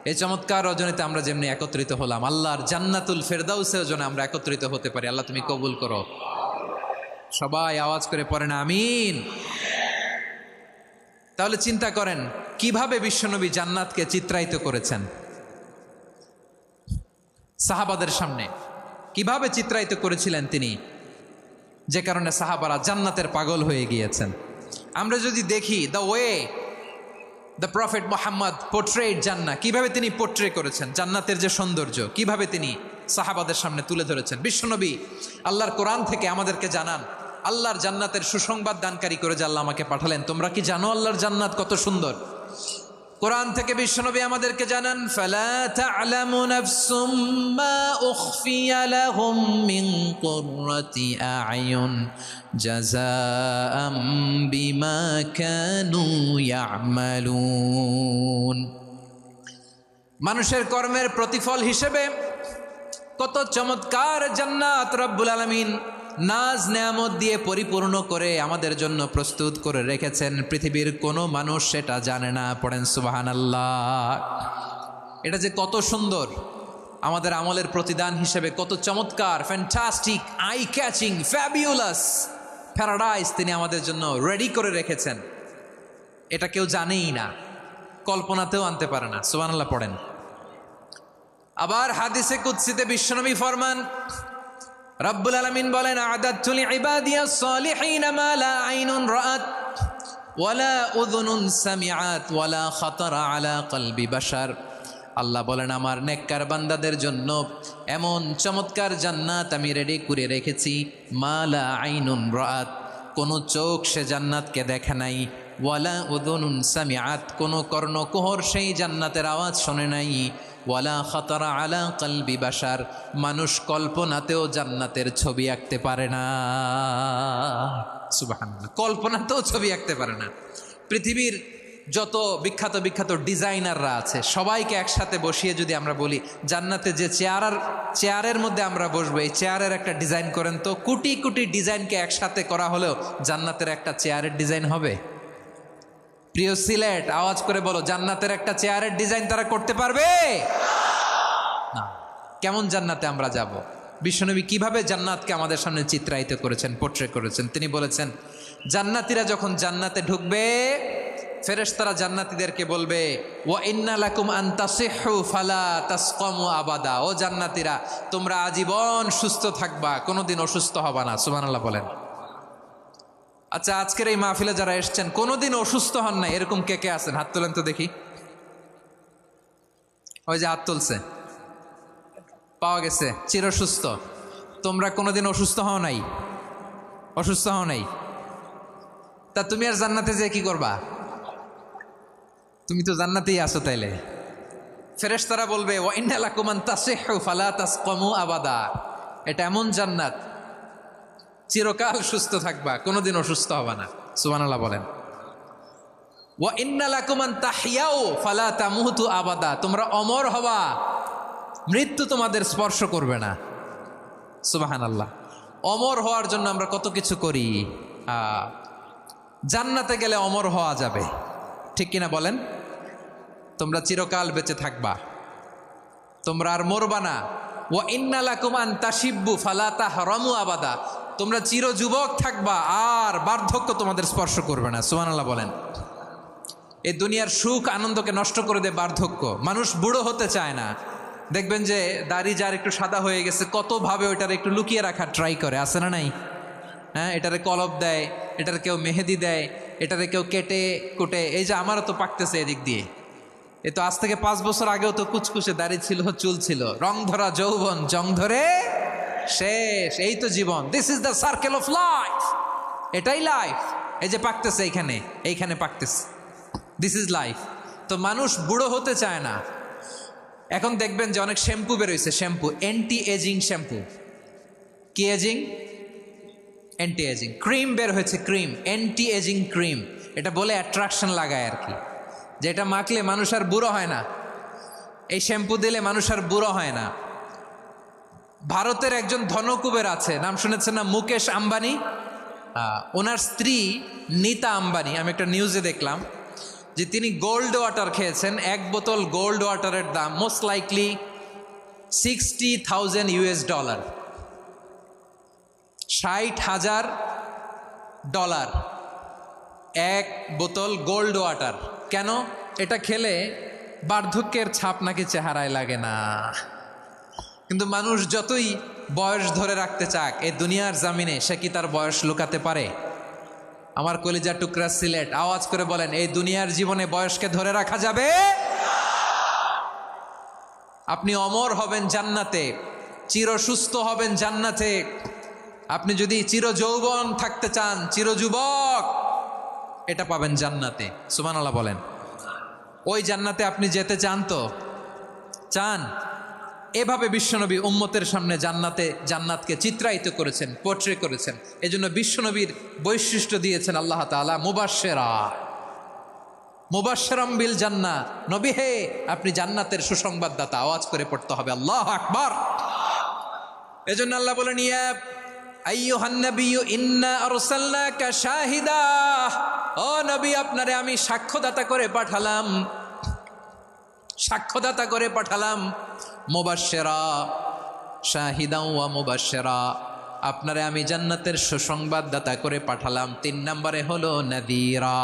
A: এই চমৎকার রজনীতে আমরা যেমনি একত্রিত হলাম, আল্লাহর জান্নাতুল ফেরদাউসের জন্য আমরা একত্রিত হতে পারি। আল্লাহ তুমি কবুল করো। সবাই আওয়াজ করে পড়েন আমিন। তাহলে চিন্তা করেন কিভাবে বিশ্বনবী জান্নাতকে চিত্রায়িত করেছেন সাহাবাদের সামনে, কিভাবে চিত্রায়িত করেছিলেন তিনি, যে কারণে সাহাবারা জান্নাতের পাগল হয়ে গিয়েছেন। আমরা যদি দেখি the way the prophet Mohammad portrait জান্নাত, কিভাবে তিনি পোর্ট্রে করেছেন জান্নাতের যে সৌন্দর্য, কিভাবে তিনি সাহাবাদের সামনে তুলে ধরেছেন। বিশ্বনবী আল্লাহর কোরআন থেকে আমাদেরকে জানান আল্লাহর জান্নাতের সুসংবাদ দানকারী করে যে আল্লাহ আমাকে পাঠালেন। তোমরা কি জানো আল্লাহর জান্নাত কত সুন্দর? কোরআন থেকে বিশ্বনবী আমাদেরকে জানান, ফালা তা'লামু নাফসুম মা উখফিয়া লাহুম মিন কুররাতি আ'য়ুন জাযাআম বিমা কানু ইয়া'মালুন। মানুষের কর্মের প্রতিফল হিসেবে কত চমৎকার জান্নাত রব্বুল আলামিন নাজ নেয়ামত দিয়ে পরিপূর্ণ করে আমাদের জন্য প্রস্তুত করে রেখেছেন। পৃথিবীর কোনো মানুষ সেটা জানে না। পড়েন সুবহানাল্লাহ। এটা যে কত সুন্দর, আমাদের আমলের প্রতিদান হিসেবে কত চমৎকার, fantastic, eye catching, fabulous paradise তিনি আমাদের জন্য রেডি করে রেখেছেন। এটা কেউ জানেই না, কল্পনাতেও আনতে পারে না। সুবহানাল্লাহ পড়েন। আবার হাদিসে কুদসিতে বিশ্বনবী ফরমান, রব্বুল আলামিন বলেন, আ'দাদতু লিইবাদিয়াস সালিহিনা মা লা আইনুন রাআত ওয়ালা উযুনুন সামিআত ওয়ালা খাতারা আলা কলবি বাশার। আল্লাহ বলেন, আমার নেককার বান্দাদের জন্য এমন চমৎকার জান্নাত আমি রেডি করে রেখেছি, মা লা আইনুন রাআত, কোনো চোখ সে জান্নাতকে দেখে নাই, ওয়ালা উযুনুন সামিআত, কোনো কর্ণকুহর সেই জান্নাতের আওয়াজ শোনে নাই, ওয়ালা খাতারা আলা কলবি বাশার, মানুষ কল্পনাতেও জান্নাতের ছবি আঁকতে পারে না। সুবহানাল্লাহ, কল্পনাতেও ছবি আঁকতে পারে না। পৃথিবীর যত বিখ্যাত বিখ্যাত ডিজাইনাররা আছে সবাইকে একসাথে বসিয়ে যদি আমরা বলি জান্নাতে যে চেয়ারের মধ্যে আমরা বসবো, এই চেয়ারের একটা ডিজাইন করেন তো, কোটি কোটি ডিজাইনকে একসাথে করা হলেও জান্নাতের একটা চেয়ারের ডিজাইন হবে? প্রিয় সিলেট, আওয়াজ করে বলো, জান্নাতের একটা চেয়ারের ডিজাইন তারা করতে পারবে না। কেমন জান্নাতে আমরা যাব? বিশ্বনবী কিভাবে জান্নাতকে আমাদের সামনে চিত্রায়িত করেছেন, পোর্ট্রে করেছেন। তিনি বলেছেন, জান্নাতীরা যখন জান্নাতে ঢুকবে, ফেরেশতারা জান্নাতীদেরকে বলবে, ওয়া ইন্না লাকুম আন তাসিহু ফালা তাসকামু আবাদা। ও জান্নাতীরা, তোমরা আজীবন সুস্থ থাকবা, কোনোদিন অসুস্থ হবা না। সুবহানাল্লাহ বলেন। আচ্ছা, আজকের এই মাহফিলে যারা এসছেন কোনোদিন অসুস্থ হন নাই, এরকম কে কে আছেন? হাত তোলেন তো দেখি। ওই যে হাত তুলছে, পাওয়া গেছে, চিরসুস্থ। তোমরা কোনোদিন অসুস্থ হও নাই? অসুস্থ হও নাই? তা তুমি আর জান্নাতে যে কি করবা? তুমি তো জান্নাতেই আছো। তাইলে ফেরেশতারা বলবে, ওয়া ইন্না লাকুম আন তাসিহু ফালা তাসকামু আবাদা। এটা এমন জান্নাত, চিরকাল সুস্থ থাকবা, কোনোদিন অসুস্থ হবা না। সুবহানাল্লাহ বলেন। ওয়া ইন্না লাকুম আন তাহইয়াউ ফালা তামুতু আবাদা। তোমরা অমর হবা, মৃত্যু তোমাদের স্পর্শ করবে না। সুবহানাল্লাহ। অমর হওয়ার জন্য আমরা কত কিছু করি। জান্নাতে গেলে অমর হওয়া যাবে, ঠিক কিনা বলেন? তোমরা চিরকাল বেঁচে থাকবা, তোমরা আর মরবা না। ওয়া ইন্না লাকুম আন তাশিব্বু ফালা তাহরামু আবাদা। তোমরা চির যুবক থাকবা, আর বার্ধক্য তোমাদের স্পর্শ করবে না। সুবহানাল্লাহ বলেন। এই দুনিয়ার সুখ আনন্দকে নষ্ট করে দেয় বার্ধক্য। মানুষ বুড়ো হতে চায় না। দেখবেন যে দাড়ি যার একটু সাদা হয়ে গেছে, কতভাবে ওইটার একটু লুকিয়ে রাখার ট্রাই করে, আছে না নাই? হ্যাঁ, এটারে কলপ দেয়, এটার কেউ মেহেদি দেয়, এটারে কেউ কেটে কুটে। এই যে আমারও তো পাকতেছে এদিক দিয়ে, এ তো আজ থেকে 5 বছর আগেও তো কুচকুচে দাড়ি ছিল, চুল ছিল, রং ধরা যৌবন, জং ধরে শেষ। এই তো জীবন। This is the circle of life. এটাই লাইফ। এই যে পাকতেছে এইখানে পাকতেছে, দিস ইজ লাইফ। তো মানুষ বুড়ো হতে চায় না। এখন দেখবেন যে অনেক শ্যাম্পু বেরোইছে, শ্যাম্পু অ্যান্টি এজিং শ্যাম্পু। কি এজিং? Anti aging. ক্রিম বের হয়েছে, ক্রিম অ্যান্টি এজিং ক্রিম। এটা বলে অ্যাট্রাকশন লাগায় আর কি, যে এটা মাখলে মানুষ আর বুড়ো হয় না, এই শ্যাম্পু দিলে মানুষ আর বুড়ো হয় না। ভারতের একজন ধনকুবের আছে, নাম শুনেছেন না? মুকেশ আম্বানি। ওনার স্ত্রী নীতা আম্বানি, আমি একটা নিউজে দেখলাম যে তিনি গোল্ড ওয়াটার খেয়েছেন। এক বোতল গোল্ড ওয়াটারের দাম মোস্ট লাইকলি $60,000, $60,000 এক বোতল গোল্ড ওয়াটার। কেন? এটা খেলে বার্ধক্যের ছাপ নাকি চেহারায় লাগে না। কিন্তু মানুষ যতই বয়স ধরে রাখতে চাক এই দুনিয়ার জামিনে, সে কি তার বয়স লুকাতে পারে? আমার কলিজা টুকরা সিলেট, আওয়াজ করে বলেন, এই দুনিয়ার জীবনে বয়সকে ধরে রাখা যাবে? আপনি অমর হবেন জান্নাতে, চির সুস্থ হবেন জান্নাতে। আপনি যদি চির যৌবন থাকতে চান, চির যুবক, এটা পাবেন জান্নাতে। সুবহানাল্লাহ বলেন। ওই জান্নাতে আপনি যেতে চান তো? চান? এভাবে বিশ্বনবী উম্মতের সামনে জান্নাতকে চিত্রায়িত করেছেন, পোর্ট্রে করেছেন। এজন্য বিশ্বনবীর বৈশিষ্ট্য দিয়েছেন আল্লাহ তাআলা মুবাশশিরাম বিল জান্নাহ। নবী হে, আপনি জান্নাতের সুসংবাদদাতা। আওয়াজ করে পড়তে হবে আল্লাহু আকবার। এজন্য আল্লাহ বলেন, ইয়া আইয়ুহান নাবিয়্যু ইন্না আরসালনাকা শাহিদা। ও নবী, আপনারে আমি সাক্ষ্যদাতা করে পাঠালাম, সাক্ষ্যদাতা করে পাঠালাম। মুবাশশিরা, শাহিদা ওয়া মুবাশশিরা, আপনারে আমি জান্নাতের সুসংবাদদাতা করে পাঠালাম। 3 নম্বরে হলো নাযীরা,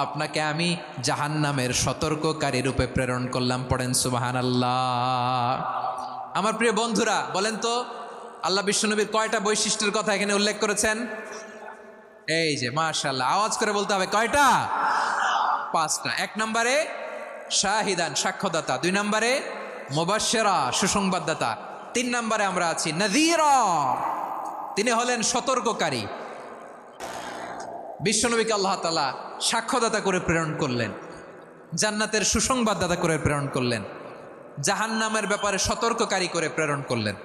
A: আপনাকে আমি জাহান্নামের সতর্ককারী রূপে প্রেরণ করলাম। পড়েন সুবহানাল্লাহ। আমার প্রিয় বন্ধুরা, বলেন তো আল্লাহ বিশ্বনবীর কয়টা বৈশিষ্ট্যের কথা এখানে উল্লেখ করেছেন? এই যে মাশাআল্লাহ, আওয়াজ করে বলতে হবে, কয়টা? 5টা। 1 নম্বরে শাহিদান, সাক্ষ্যদাতা। 2 নম্বরে মুবাশশিরা, সুসংবাদদাতা। 3 নম্বরে আমরা আছি নাযীরা, তিনি হলেন সতর্ককারী। বিশ্বনবীকে আল্লাহ তাআলা সাক্ষ্যদাতা করে প্রেরণ করলেন, জান্নাতের সুসংবাদদাতা করে প্রেরণ করলেন, জাহান্নামের ব্যাপারে সতর্ককারী করে প্রেরণ করলেন।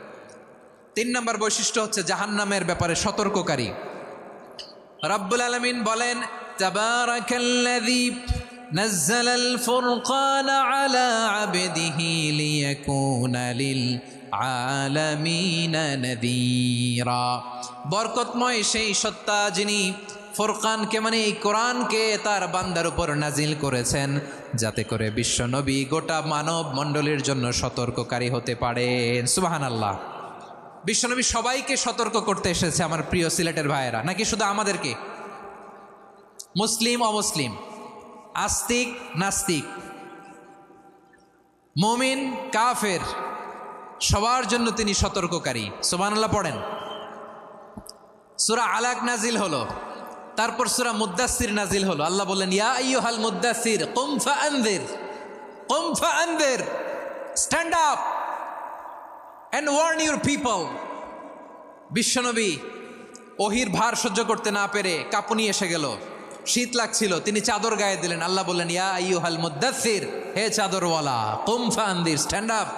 A: 3 নম্বর বৈশিষ্ট্য হচ্ছে জাহান্নামের ব্যাপারে সতর্ককারী। রব্বুল আলামিন বলেন, তাবারাকাল্লাযী নাযালাল ফুরকানা আলা আবদিহি লিয়াকুনা লিল আলামিনা নাযীরা। বরকতময় সেই সত্তা যিনি ফুরকানকে, মানে এই কোরআনকে তার বান্দার উপর নাজিল করেছেন, যাতে করে বিশ্ব নবী গোটা মানব মণ্ডলীর জন্য সতর্ককারী হতে পারেন। সুবহানাল্লাহ। বিশ্বনবী সবাইকে সতর্ক করতে এসেছে, আমার প্রিয় সিলেটের ভাইয়েরা, নাকি শুধু আমাদেরকে? মুসলিম অমুসলিম, আস্তিক নাস্তিক, মুমিন কাফের, সবার জন্য তিনি সতর্ককারী। সুবহানাল্লাহ পড়েন। সূরা আলাক নাজিল হলো, তারপর সূরা মুদ্দাসসির নাজিল হলো। আল্লাহ বললেন, ইয়া আইয়ুহাল মুদ্দাসসির কুম ফাআনযির, কুম ফাআনযির, stand up and warn your people. বিশ্বনবী ওহির ভার সহ্য করতে না পেরে কাঁপুনি এসে গেল, শীত লাগছিল, তিনি চাদর গায়ে দিলেন। আল্লাহ বললেন, ইয়া আইয়ুহাল মুদ্দাসসির, হে চাদরওয়ালা, কুম ফাআনযির, স্ট্যান্ড আপ,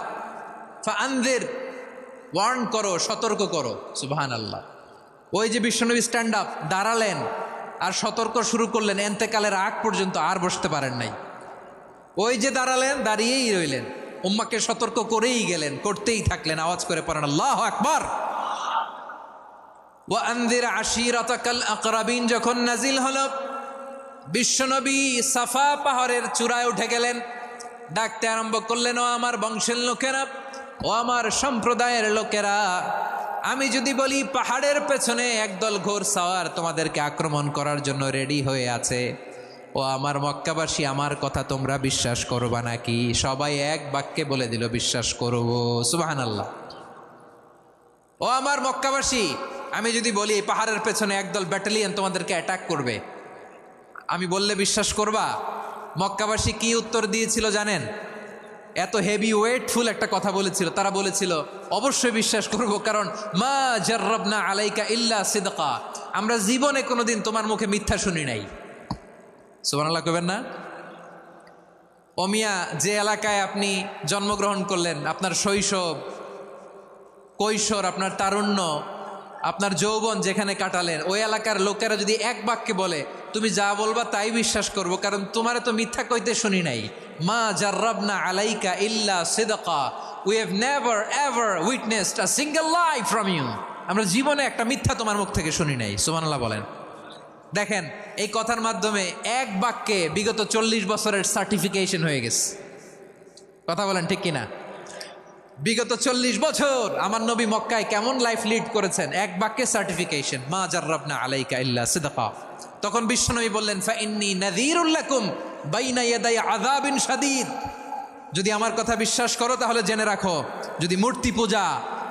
A: ফাআনযির, ওয়ার্ন করো, সতর্ক করো। সুবহানাল্লাহ। ওই যে বিশ্বনবী স্ট্যান্ড আপ, দাঁড়ালেন আর সতর্ক শুরু করলেন, এন্তেকালের আগ পর্যন্ত আর বসতে পারেন নাই। ওই যে দাঁড়ালেন, দাঁড়িয়েই রইলেন, উম্মাকে সতর্ক করেই গেলেন, করতেই থাকলেন। আওয়াজ করে পড়েন আল্লাহু আকবার। ওয়া আনযির আশীরাতাকাল আকরাবিন যখন নাজিল হলো, বিশ্বনবী সাফা পাহাড়ের চূড়ায় উঠে গেলেন, ডাকতে আরম্ভ করলেন, ও আমার বংশের লোকেরা, ও আমার সম্প্রদায়ের লোকেরা, আমি যদি বলি পাহাড়ের পেছনে একদল ঘোড়সাওয়ার তোমাদেরকে আক্রমণ করার জন্য রেডি হয়ে আছে, ও আমার মক্কাবাসী, আমার কথা তোমরা বিশ্বাস করবা নাকি? সবাই এক বাক্যে বলে দিল, বিশ্বাস করব। সুবহানাল্লাহ। ও আমার মক্কাবাসী, আমি যদি বলি পাহাড়ের পেছনে একদল ব্যাটালিয়ন তোমাদেরকে অ্যাটাক করবে, আমি বললে বিশ্বাস করবা? মক্কাবাসী কি উত্তর দিয়েছিল জানেন? এত হেভি ওয়েটফুল একটা কথা বলেছিল। তারা বলেছিল, অবশ্যই বিশ্বাস করব, কারণ মা জাররাবনা আলাইকা ইল্লা সিদকা, আমরা জীবনে কোনোদিন তোমার মুখে মিথ্যা শুনি নাই। সুবহানাল্লাহ কইবেন না? অমিয়া, যে এলাকায় আপনি জন্মগ্রহণ করলেন, আপনার শৈশব, কৈশোর, আপনার তারুণ্য, আপনার যৌবন যেখানে কাটালেন, ওই এলাকার লোকেরা যদি এক বাক্যে বলে তুমি যা বলবা তাই বিশ্বাস করব, কারণ তোমারে তো মিথ্যা কইতে শুনি নাই। মা জাররাবনা আলাইকা ইল্লা সিদকা, we have never ever witnessed a single lie from you. আমরা জীবনে একটা মিথ্যা তোমার মুখ থেকে শুনি নাই। সুবহানাল্লাহ বলেন। দেখেন, এই কথার মাধ্যমে এক বাক্যে বিগত 40 বছরের সার্টিফিকেশন হয়ে গেছে। কথা বলেন ঠিক কিনা? বিগত 40 বছর আমার নবী মক্কায় কেমন লাইফ লিড করেছেন, এক বাক্যে সার্টিফিকেশন, মা জাররাবনা আলাইকা ইল্লা সিদকা। তখন বিশ্বনবী বললেন, ফাইন্নী নাযীরুল লাকুম বাইনা ইয়াদাই আযাবিন শাদীদ। যদি আমার কথা বিশ্বাস করো তাহলে জেনে রাখো, যদি মূর্তি পূজা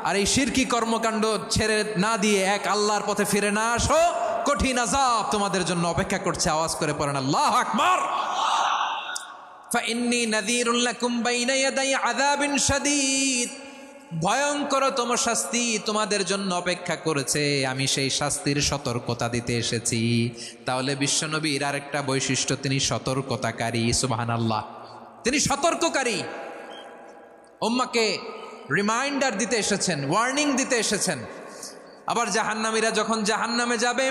A: আর এই শিরকি কর্মকাণ্ড ছেড়ে না দিয়ে এক আল্লাহর পথে ফিরে না আসো, কঠিন আযাব তোমাদের জন্য অপেক্ষা করছে। আওয়াজ করে পড়েন আল্লাহু আকবার। ফাইন্নী নাযীরুল লাকুম বাইনা ইয়াদাই আযাবিন শাদীদ। ভয়ঙ্করতম শাস্তি তোমাদের জন্য অপেক্ষা করেছে, আমি সেই শাস্তির সতর্কতা দিতে এসেছি। তাহলে বিশ্বনবীর আরেকটা বৈশিষ্ট্য, তিনি সতর্কতাকারী। সুবহানাল্লাহ, তিনি সতর্ককারী। উম্মাকে রিমাইন্ডার দিতে এসেছেন, ওয়ার্নিং দিতে এসেছেন। আবার জাহান্নামীরা যখন জাহান্নামে যাবে,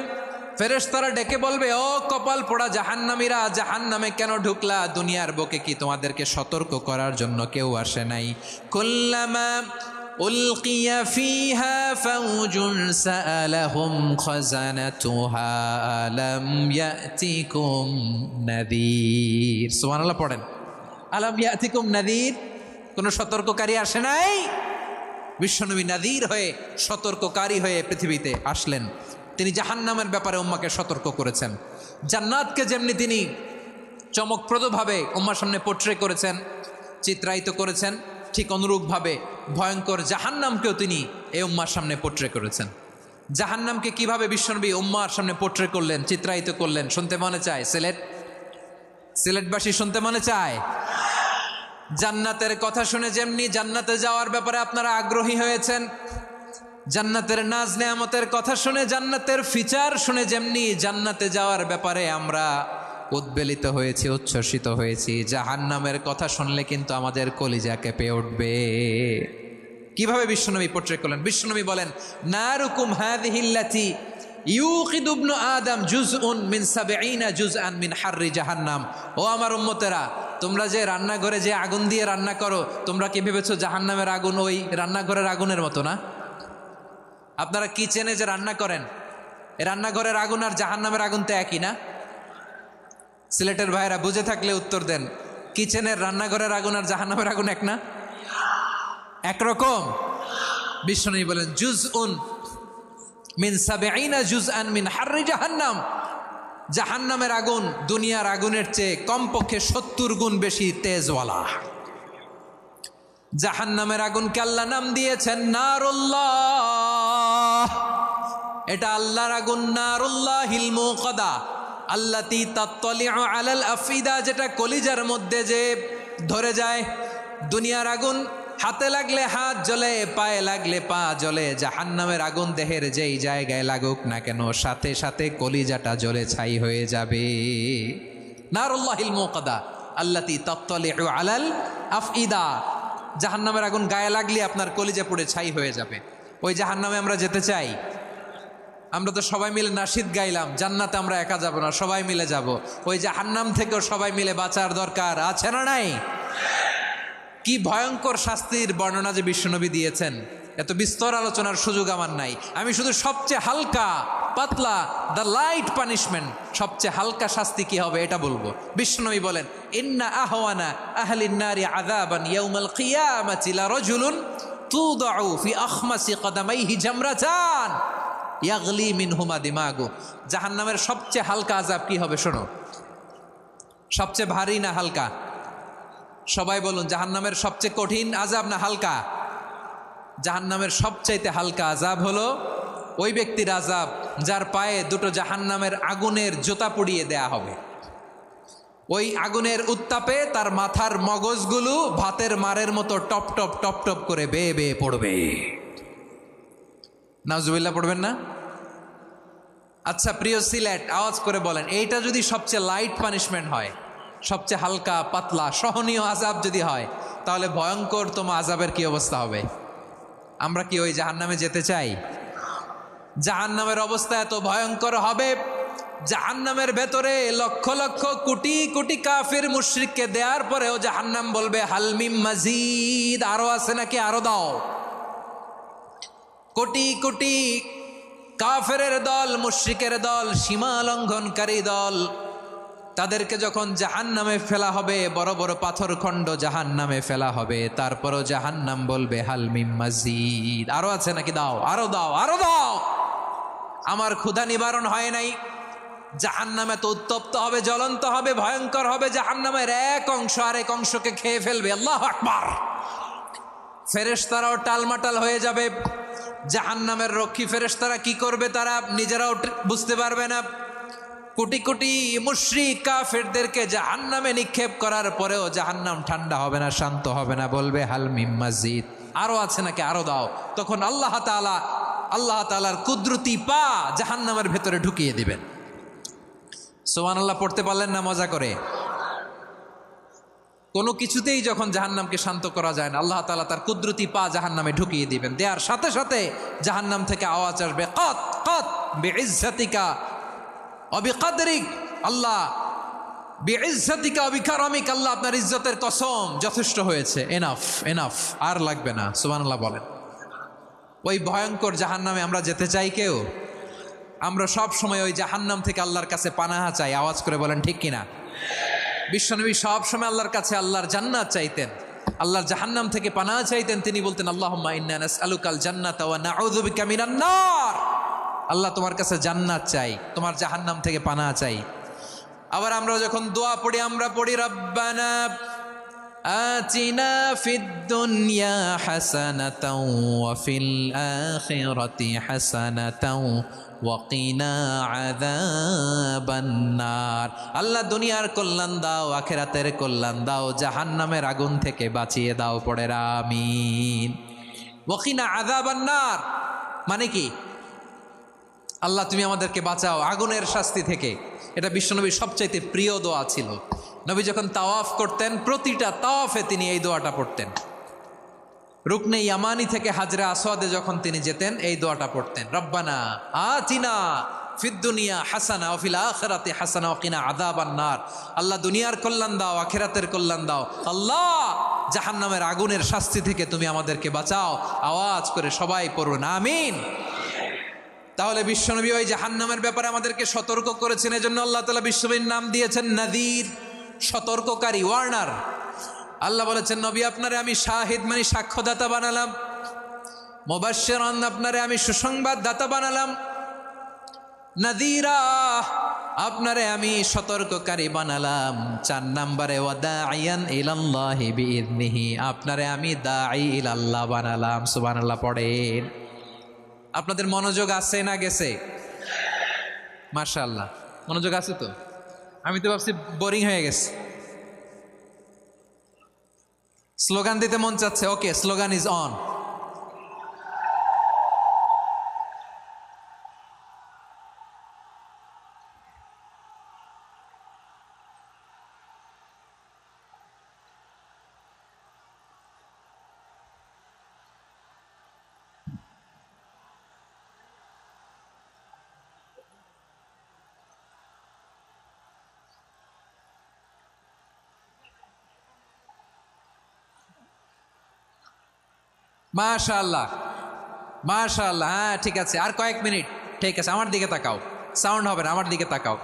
A: ফেরেশতারা ডেকে বলবে, ও কপাল পোড়া জাহান্নামীরা, জাহান্নামে কেন ঢুকলা? দুনিয়ার বুকে কি তোমাদেরকে সতর্ক করার জন্য কেউ আসে নাই? কুল্লামা উলকিয়া ফিহা ফাউজুন সাআলাহুম খাযানাতুহা আলাম ইয়াতিকুম নাযীর। সুবহানাল্লাহ পড়েন। আলাম ইয়াতিকুম নাযীর, কোন সতর্ককারী আসে নাই? বিশ্বনবী নাযীর হয়ে, সতর্ককারী হয়ে পৃথিবীতে আসলেন। তিনি জাহান্নামের ব্যাপারে উম্মাকে সতর্ক করেছেন। জান্নাতকে যেমনি তিনি চমকপ্রদভাবে উম্মার সামনে পোট্রে করেছেন, চিত্রায়িত করেছেন, ঠিক অনুরূপভাবে ভয়ঙ্কর জাহান্নামকেও তিনি এই উম্মার সামনে পোট্রে করেছেন। জাহান্নামকে কিভাবে বিশ্বনবী উম্মার সামনে পোট্রে করলেন, চিত্রায়িত করলেন, শুনতে মনে চায়? সিলেটবাসী শুনতে মনে চায়? জান্নাতের কথা শুনে যেমনি জান্নাতে যাওয়ার ব্যাপারে আপনারা আগ্রহী হয়েছেন, জান্নাতের নাজ নেয়ামতের কথা শুনে, জান্নাতের ফিচার শুনে যেমনি জান্নাতে যাওয়ার ব্যাপারে আমরা উদ্বেলিত হয়েছি, উচ্ছ্বসিত হয়েছি, জাহান্নামের কথা শুনলে কিন্তু আমাদের কলিজা কেঁপে উঠবে। কিভাবে বিশ্বনবী পোট্রে করলেন? বিশ্বনবী বলেন, নারুকুম হাযিহিল্লাতী ইউকিদু ইবনু আদম জুজউন মিন ৭০ জুজআন মিন হাররি জাহান্নাম। ও আমার উম্মতেরা, তোমরা যে রান্নাঘরে যে আগুন দিয়ে রান্না করো, তোমরা কি ভেবেছো জাহান্নামের আগুন ওই রান্নাঘরের আগুনের মতো না? আপনারা কিচেনে যে রান্না করেন, রান্নাঘরের আগুন আর জাহান্নামের আগুন তো একই না? সিলেটের ভাইরা বুঝে থাকলে উত্তর দেন, কিচেনের রান্নাঘরের আগুন আর জাহান্নামের আগুন এক না? একরকম? বিশ্বনবী বলেন, জুজউন মিন ৭০ জুজআন মিন হাররি জাহান্নাম। জাহান্নামের আগুন দুনিয়ার আগুনের চেয়ে কমপক্ষে ৭০ গুণ বেশি তেজওয়ালা। জাহান্নামের আগুনকে আল্লাহ নাম দিয়েছেন নারুল্লাহ। এটা আল্লাহর আগুন, নারুল্লাহিল মুকাদা আল্লাতী তাত্তালিউ আলাল আফিদা, যেটা কলিজার মধ্যে যে ধরে যায়। দুনিয়ার আগুন হাতে লাগলে হাত জ্বলে, পায়ে লাগলে পা জ্বলে। জাহান্নামের আগুন দেহের যেই জায়গায় লাগুক না কেন, সাথে সাথে কলিজাটা জ্বলে ছাই হয়ে যাবে। নারুল্লাহিল মুকাদা আল্লাতী তাত্তালিউ আলাল আফইদা। জাহান্নামের আগুন গায়ে লাগলে আপনার কলিজা পুড়ে ছাই হয়ে যাবে। ওই জাহান্নামে আমরা যেতে চাই? আমরা তো সবাই মিলে নাশিদ গাইলাম, জান্নাতে আমরা একা যাব না, সবাই মিলে যাব। ওই জাহান্নাম থেকেও সবাই মিলে বাঁচার দরকার আছে না নাই? কি ভয়ঙ্কর শাস্তির বর্ণনা যে বিশ্বনবী দিয়েছেন, এত বিস্তর আলোচনার সুযোগ আমার নাই। আমি শুধু সবচেয়ে হালকা পাতলা, দ্য লাইট পানিশমেন্ট, সবচেয়ে হালকা শাস্তি কি হবে এটা বলবো। বিশ্বনবী বলেন, ইন্না আহওয়ানা আহলিন নারি আযাবান ইয়াউমাল কিয়ামাতি লারাজুলুন তুদাউ ফি আখমাসি কদামাইহি জামরাতান ইয়াগলি মিনহুমা দিমাগু। জাহান্নামের সবচেয়ে হালকা আযাব কি হবে শোনো। সবচেয়ে ভারী না হালকা? সবাই বলুন, জাহান্নামের সবচেয়ে কঠিন আযাব না হালকা? জাহান্নামের সবচাইতে হালকা আযাব হলো ওই ব্যক্তির আযাব যার পায়ে দুটো জাহান্নামের আগুনের জুতা পুড়িয়ে দেয়া হবে। ওই আগুনের উত্তাপে তার মাথার মগজগুলো ভাতের মারের মতো টপ টপ টপ টপ করে বেয়ে বেয়ে পড়বে। নাউজুবিল্লাহ পড়বেন না? আচ্ছা প্রিয় সিলেট, আওয়াজ করে বলেন, এইটা যদি সবচেয়ে লাইট পানিশমেন্ট হয়, সবচেয়ে হালকা পাতলা সহনীয় আযাব যদি হয়, তাহলে ভয়ঙ্করতম আযাবের কি অবস্থা হবে? আমরা কি ওই জাহান্নামে যেতে চাই? জাহান্নামের অবস্থা এত ভয়ঙ্কর হবে, জাহান্নামের ভেতরে লক্ষ লক্ষ কোটি কোটি কাফির মুশরিককে দেওয়ার পরেও জাহান্নাম বলবে হালমিম মাজিদ, আরো আছে নাকি, আরো দাও। কোটি কোটি কাফেরের দল, মুশরিকের দল, সীমা লঙ্ঘনকারী দল, তাদেরকে যখন জাহান্নামে ফেলা হবে, বড় বড় পাথর খণ্ড জাহান্নামে ফেলা হবে, তারপরও জাহান্নাম বলবে হালমিম মাজিদ, আরো আছে নাকি, দাও, আরো দাও, আরো দাও। আমার ক্ষুধা নিবারণ হয় নাই। জাহান্নামে তো উত্তপ্ত হবে, জ্বলন্ত হবে, ভয়ঙ্কর হবে। জাহান্নামের এক অংশ আরেক অংশকে খেয়ে ফেলবে। আল্লাহু আকবার। ফেরেশতারাও টালমাটাল হয়ে যাবে। জাহান্নামের রক্ষী ফেরেশতারা কি করবে তারা নিজেরাও বুঝতে পারবে না। কোটি কোটি মুশরিক কাফেরদেরকে জাহান্নামে নিক্ষেপ করার পরেও জাহান্নাম ঠান্ডা হবে না, শান্ত হবে না, বলবে হাল মিম মাজিদ, আরো আছে নাকি, আরো দাও। তখন আল্লাহ তাআলার কুদরতি পা জাহান্নামের ভেতরে ঢুকিয়ে দিবেন। সুবহানাল্লাহ পড়তে পারলেন না মজা করে? কোনো কিছুতেই যখন জাহান্নামকে শান্ত করা যায় না, আল্লাহ তাআলা তার কুদরতি পা জাহান্নামে ঢুকিয়ে দিবেন। দেওয়ার সাথে সাথে জাহান্নাম থেকে আওয়াজ আসবে, কত কত বিইজ্জাতিকা ওয়া বিকদরিক, আল্লাহ বিইজ্জাতিকা ওয়া বিকারামিক, আল্লাহ আপনার ইজ্জতের কসম, যথেষ্ট হয়েছে, এনাফ এনাফ, আর লাগবে না। সুবহানাল্লাহ বলেন। ওই ভয়ঙ্কর জাহান্নামে আমরা যেতে চাই কেউ? আমরা সব সময় ওই জাহান্নাম থেকে আল্লাহর কাছে পানাহা চাই। আওয়াজ করে বলেন ঠিক কিনা? বিশ্বনবী সব সময় আল্লাহর কাছে আল্লাহর জান্নাত চাইতেন, আল্লাহর জাহান্নাম থেকে পানাহা চাইতেন। তিনি বলতেন আল্লাহুম্মা ইন্না নাসআলুকাল জান্নাতা ওয়া নাউযু বিকা মিনান নার। আল্লাহ তোমার কাছে জান্নাত চাই, তোমার জাহান্নাম থেকে পানাহা চাই। আবার আমরা যখন দোয়া পড়ি, আমরা পড়ি রব্বানা আতিনা ফিদ দুনিয়া হাসানাতাও ওয়া ফিল আখিরাতি হাসানাতাও ওয়া কিনা আযাবান নার। আল্লাহ দুনিয়ার কল্যাণ দাও, আখিরাতের কল্যাণ দাও, জাহান্নামের আগুন থেকে বাঁচিয়ে দাও। পড়ে আমিন। ওয়া কিনা আযাবান নার মানে কি? আল্লাহ তুমি আমাদেরকে বাঁচাও আগুনের শাস্তি থেকে। এটা বিশ্বনবীর সবচাইতে প্রিয় দোয়া ছিল। নবী যখন তাওয়াফ করতেন, প্রতিটা তাওয়াফে তিনি এই দোয়াটা পড়তেন। রুকনে ইয়ামানি থেকে হাজরে আসওয়াদে যখন তিনি যেতেন, এই দোয়াটা পড়তেন, রব্বানা আতিনা ফিদ দুনিয়া হাসানা ওয়া ফিল আখিরাতি হাসানা ওয়া কিনা আযাবান নার। আল্লাহ দুনিয়ার কল্যাণ দাও, আখিরাতের কল্যাণ দাও। আল্লাহ জাহান্নামের আগুনের শাস্তি থেকে তুমি আমাদেরকে বাঁচাও। আওয়াজ করে সবাই পড়ুন আমিন। তাহলে বিশ্বনবী ওই জাহান্নামের ব্যাপারে আমাদেরকে সতর্ক করেছেন। এজন্য আল্লাহ তাআলা বিশ্বনবীর নাম দিয়েছেন নাযীর, সতর্ককারী, ওয়ার্নার। আল্লাহ বলেছেন নবী আপনারে আমি শাহিদ মানে সাক্ষ্যদাতা বানালাম, মুবাশশিরান আপনারে আমি সুসংবাদ দাতা বানালাম, নাযীরা আপনারে আমি সতর্ককারী বানালাম। 4 নম্বরে ওয়া দাঈয়ান ইলাল্লাহি বিইذনিহি, আপনারে আমি দাঈ ইলাল্লাহ বানালাম। সুবহানাল্লাহ পড়েন। আপনাদের মনোযোগ আছে না গেছে? মাশাআল্লাহ মনোযোগ আছে তো। আমি তো ভাবছি বোরিং হয়ে গেছে। স্লোগান দিতে মন চাচ্ছে। ওকে, স্লোগান ইজ অন। মাশাআল্লাহ মাশাআল্লাহ। হ্যাঁ ঠিক আছে, আর কয়েক মিনিট। ঠিক আছে, আমার দিকে তাকাও, সাউন্ড হবে না, আমার দিকে তাকাও।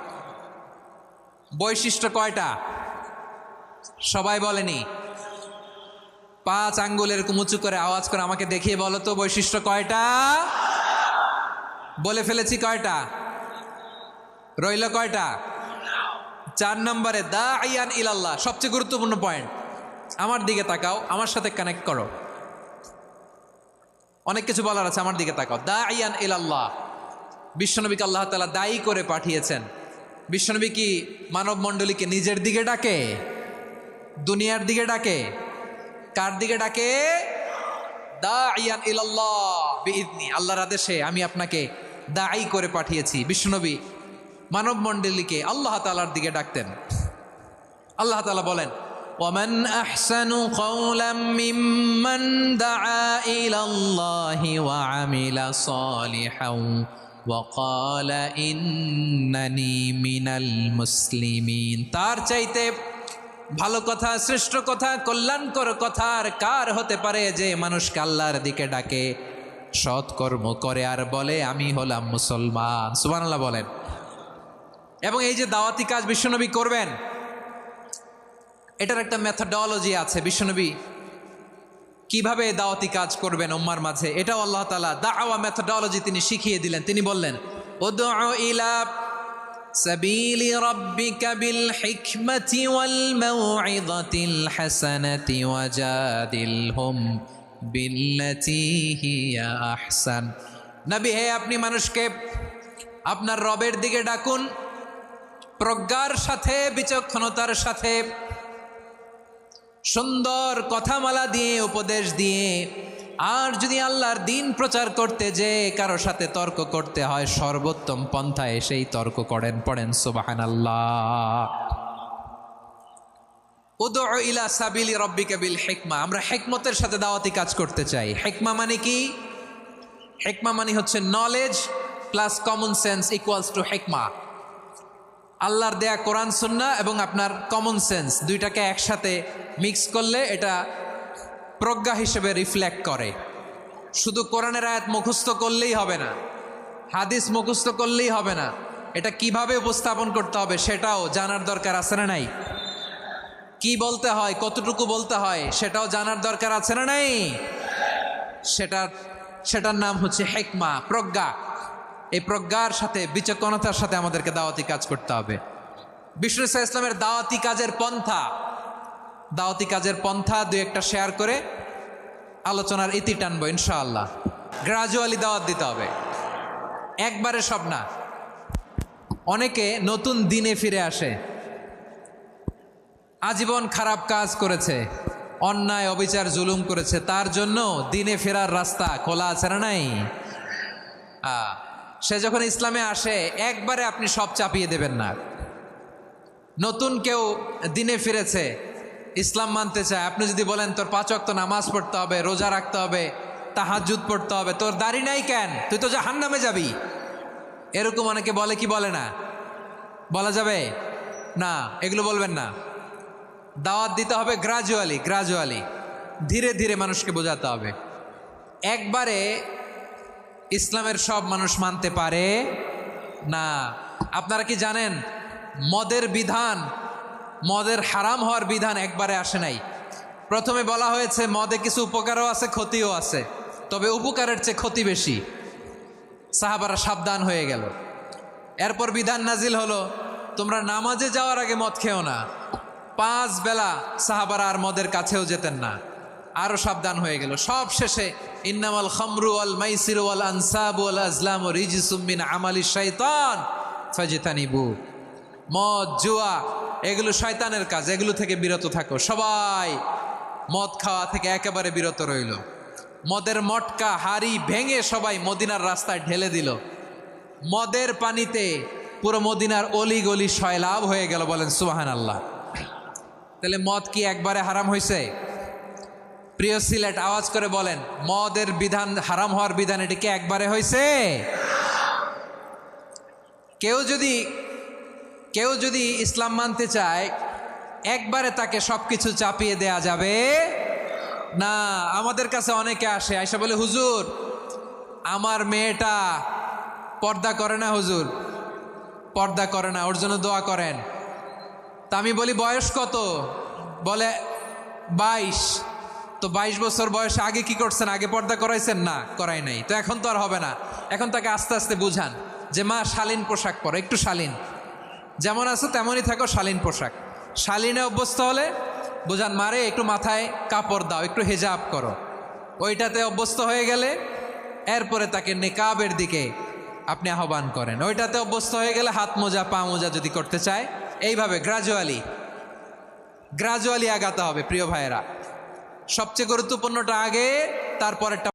A: বৈশিষ্ট্য কয়টা সবাই বলেনি? 5 আঙ্গুল এরকম উঁচু করে আওয়াজ করে আমাকে দেখিয়ে বলো তো বৈশিষ্ট্য কয়টা? বলে ফেলেছি কয়টা? রইল কয়টা? 4 নম্বরে দাঈয়ান ইলাল্লাহ, সবচেয়ে গুরুত্বপূর্ণ পয়েন্ট। আমার দিকে তাকাও, আমার সাথে কানেক্ট করো। অনেক কিছু বলার আছে, আমার দিকে তাকাও। দাঈয়ান ইলাল্লাহ, বিশ্বনবীকে আল্লাহ তাআলা দায়ী করে পাঠিয়েছেন। বিশ্বনবী কি মানব মণ্ডলীকে নিজের দিকে ডাকে? দুনিয়ার দিকে ডাকে? কার দিকে ডাকে? দাঈয়ান ইলাল্লাহ বিইذনি, আল্লাহর আদেশে আমি আপনাকে দায়ী করে পাঠিয়েছি। বিশ্বনবী মানব মণ্ডলীকে আল্লাহ তাআলার দিকে ডাকতেন। আল্লাহ তাআলা বলেন, ومن أحسن قولا ممن دعا إلى الله وعمل صالحا وقال إنني من المسلمين। তার চাইতে ভালো কথা, শ্রেষ্ঠ কথা, কল্যাণকর কথা আর কার হতে পারে যে মানুষকে আল্লাহর দিকে ডাকে, সৎকর্ম করে আর বলে আমি হলাম মুসলমান। সুবহানাল্লাহ বলেন। এবং এই যে দাওয়াতি কাজ বিশ্বনবী করবেন, এটার একটা মেথডোলজি আছে। বিশ্বনবী কিভাবে দাওয়াতি কাজ করবেন উম্মার মাঝে, এটাও আল্লাহ তাআলা দাওয়া মেথডোলজি তিনি শিখিয়ে দিলেন। তিনি বললেন, উদউ ইলা সাবিলি রাব্বিকা বিল হিকমাতি ওয়াল মাউইযাতিল হাসানাতি ওয়াজাদিলহুম বিল্লাতী হিয়া আহসান। নবী হে, আপনি মানুষকে আপনার রবের দিকে ডাকুন প্রজ্ঞার সাথে, বিচক্ষণতার সাথে, সুন্দর কথামালা দিয়ে, উপদেশ দিয়ে। আর যদি আল্লাহর দিন প্রচার করতে যে কারো সাথে তর্ক করতে হয়, সর্বোত্তম পন্থায় সেই তর্ক করেন। পড়েন সুবহানাল্লাহ। উদউ ইলা সাবিলি রাব্বিকা বিল হিকমা। আমরা হিকমতের সাথে দাওয়াতি কাজ করতে চাই। হিকমা মানে কি? হিকমা মানে হচ্ছে knowledge plus common sense equals to হিকমা। আল্লাহর দেয়া কোরআন সুন্নাহ এবং আপনার কমন সেন্স দুইটাকে একসাথে মিক্স করলে এটা প্রজ্ঞা হিসেবে রিফ্লেক্ট করে। শুধু কোরআনের আয়াত মুখস্থ করলেই হবে না, হাদিস মুখস্থ করলেই হবে না, এটা কিভাবে উপস্থাপন করতে হবে সেটাও জানার দরকার আছে না নাই? কি বলতে হয়, কতটুকু বলতে হয় সেটাও জানার দরকার আছে না নাই? সেটার নাম হচ্ছে হিকমা, প্রজ্ঞা। এই প্রজ্ঞার সাথে, বিচক্ষণতার সাথে আমাদেরকে দাওয়াতি কাজ করতে হবে। বিষ্ণু ইসলামের দাওয়াতি কাজের পন্থা দুই একটা শেয়ার করে আলোচনার ইতি টানবো ইনশাআল্লাহ। গ্রাজুয়ালি দাওয়াত দিতে হবে, একবারে সব না। অনেকে নতুন দিনে ফিরে আসে, আজীবন খারাপ কাজ করেছে, অন্যায় অবিচার জুলুম করেছে, তার জন্য দিনে ফেরার রাস্তা খোলা আছে না নাই? সে যখন ইসলামে আসে একবারে আপনি সব চাপিয়ে দেবেন না। নতুন কেউ দিনে ফিরেছে, ইসলাম মানতে চায়, আপনি যদি বলেন তোর 5 ওয়াক্ত নামাজ পড়তে হবে, রোজা রাখতে হবে, তাহাজ্জুদ পড়তে হবে, তোর দাড়ি নাই কেন, তুই তো জাহান্নামে যাবি, এরকম অনেকে বলে কি বলে না? বলা যাবে না, এগুলো বলবেন না। দাওয়াত দিতে হবে গ্রাজুয়ালি, ধীরে ধীরে মানুষকে বোঝাতে হবে। একবারে ইসলামের সব মানুষ মানতে পারে না। আপনারা কি জানেন মদের হারাম হওয়ার বিধান একবারে আসে নাই। প্রথমে বলা হয়েছে মদে কিছু উপকারও আছে, ক্ষতিও আছে, তবে উপকারের চেয়ে ক্ষতি বেশি। সাহাবারা সাবধান হয়ে গেল। এরপর বিধান নাজিল হলো, তোমরা নামাজে যাওয়ার আগে মদ খেও না। 5 বেলা সাহাবারা আর মদের কাছেও যেতেন না, আরো সাবধান হয়ে গেল। সব শেষে ইন্নামাল খামরু ওয়াল মাইসিরু ওয়াল আনসাবু ওয়াল আজলামু রিজসুম মিন আমালিশ শাইতান ফাজতানিবু। মদ, জুয়া এগুলো শয়তানের কাজ, এগুলো থেকে বিরত থাকো। সবাই মদ খাওয়া থেকে একেবারে বিরত রইল। মদের মটকা হাড়ি ভেঙে সবাই মদিনার রাস্তায় ঢেলে দিল। মদের পানিতে পুরো মদিনার অলি গলি সয়লাভ হয়ে গেল। বলেন সুবহানাল্লাহ। তাহলে মদ কি একবারে হারাম হয়েছে? প্রিয় সিলেট আওয়াজ করে বলেন, মদের বিধান, হারাম হওয়ার বিধান এটি কি একবারে হয়েছে? কেউ যদি ইসলাম মানতে চায় একবারে তাকে সবকিছু চাপিয়ে দেয়া যাবে না। আমাদের কাছে অনেকে আসে, আয়সা বলে, হুজুর আমার মেয়েটা পর্দা করে না, হুজুর পর্দা করে না, ওর জন্য দোয়া করেন। তা আমি বলি বয়স কত? বলে 22। তো 22 বছর বয়সে আগে কি করছেন? আগে পর্দা করাইছেন? না, করাই নাই। তো এখন তো আর হবে না। এখন তাকে আস্তে আস্তে বুঝান যে মা শালীন পোশাক পরো, একটু শালীন, যেমন আছো তেমনই থাকো, শালীন পোশাক। শালীনে অভ্যস্ত হলে বুঝান, মারে একটু মাথায় কাপড় দাও, একটু হেজাব করো। ওইটাতে অভ্যস্ত হয়ে গেলে এরপরে তাকে নিকাবের দিকে আপনি আহ্বান করেন। ওইটাতে অভ্যস্ত হয়ে গেলে হাত মোজা, পা মোজা যদি করতে চায়, এইভাবে গ্রাজুয়ালি আগাতে হবে। প্রিয় ভাইয়েরা, সবচেয়ে গুরুত্বপূর্ণটা আগে, তারপরেরটা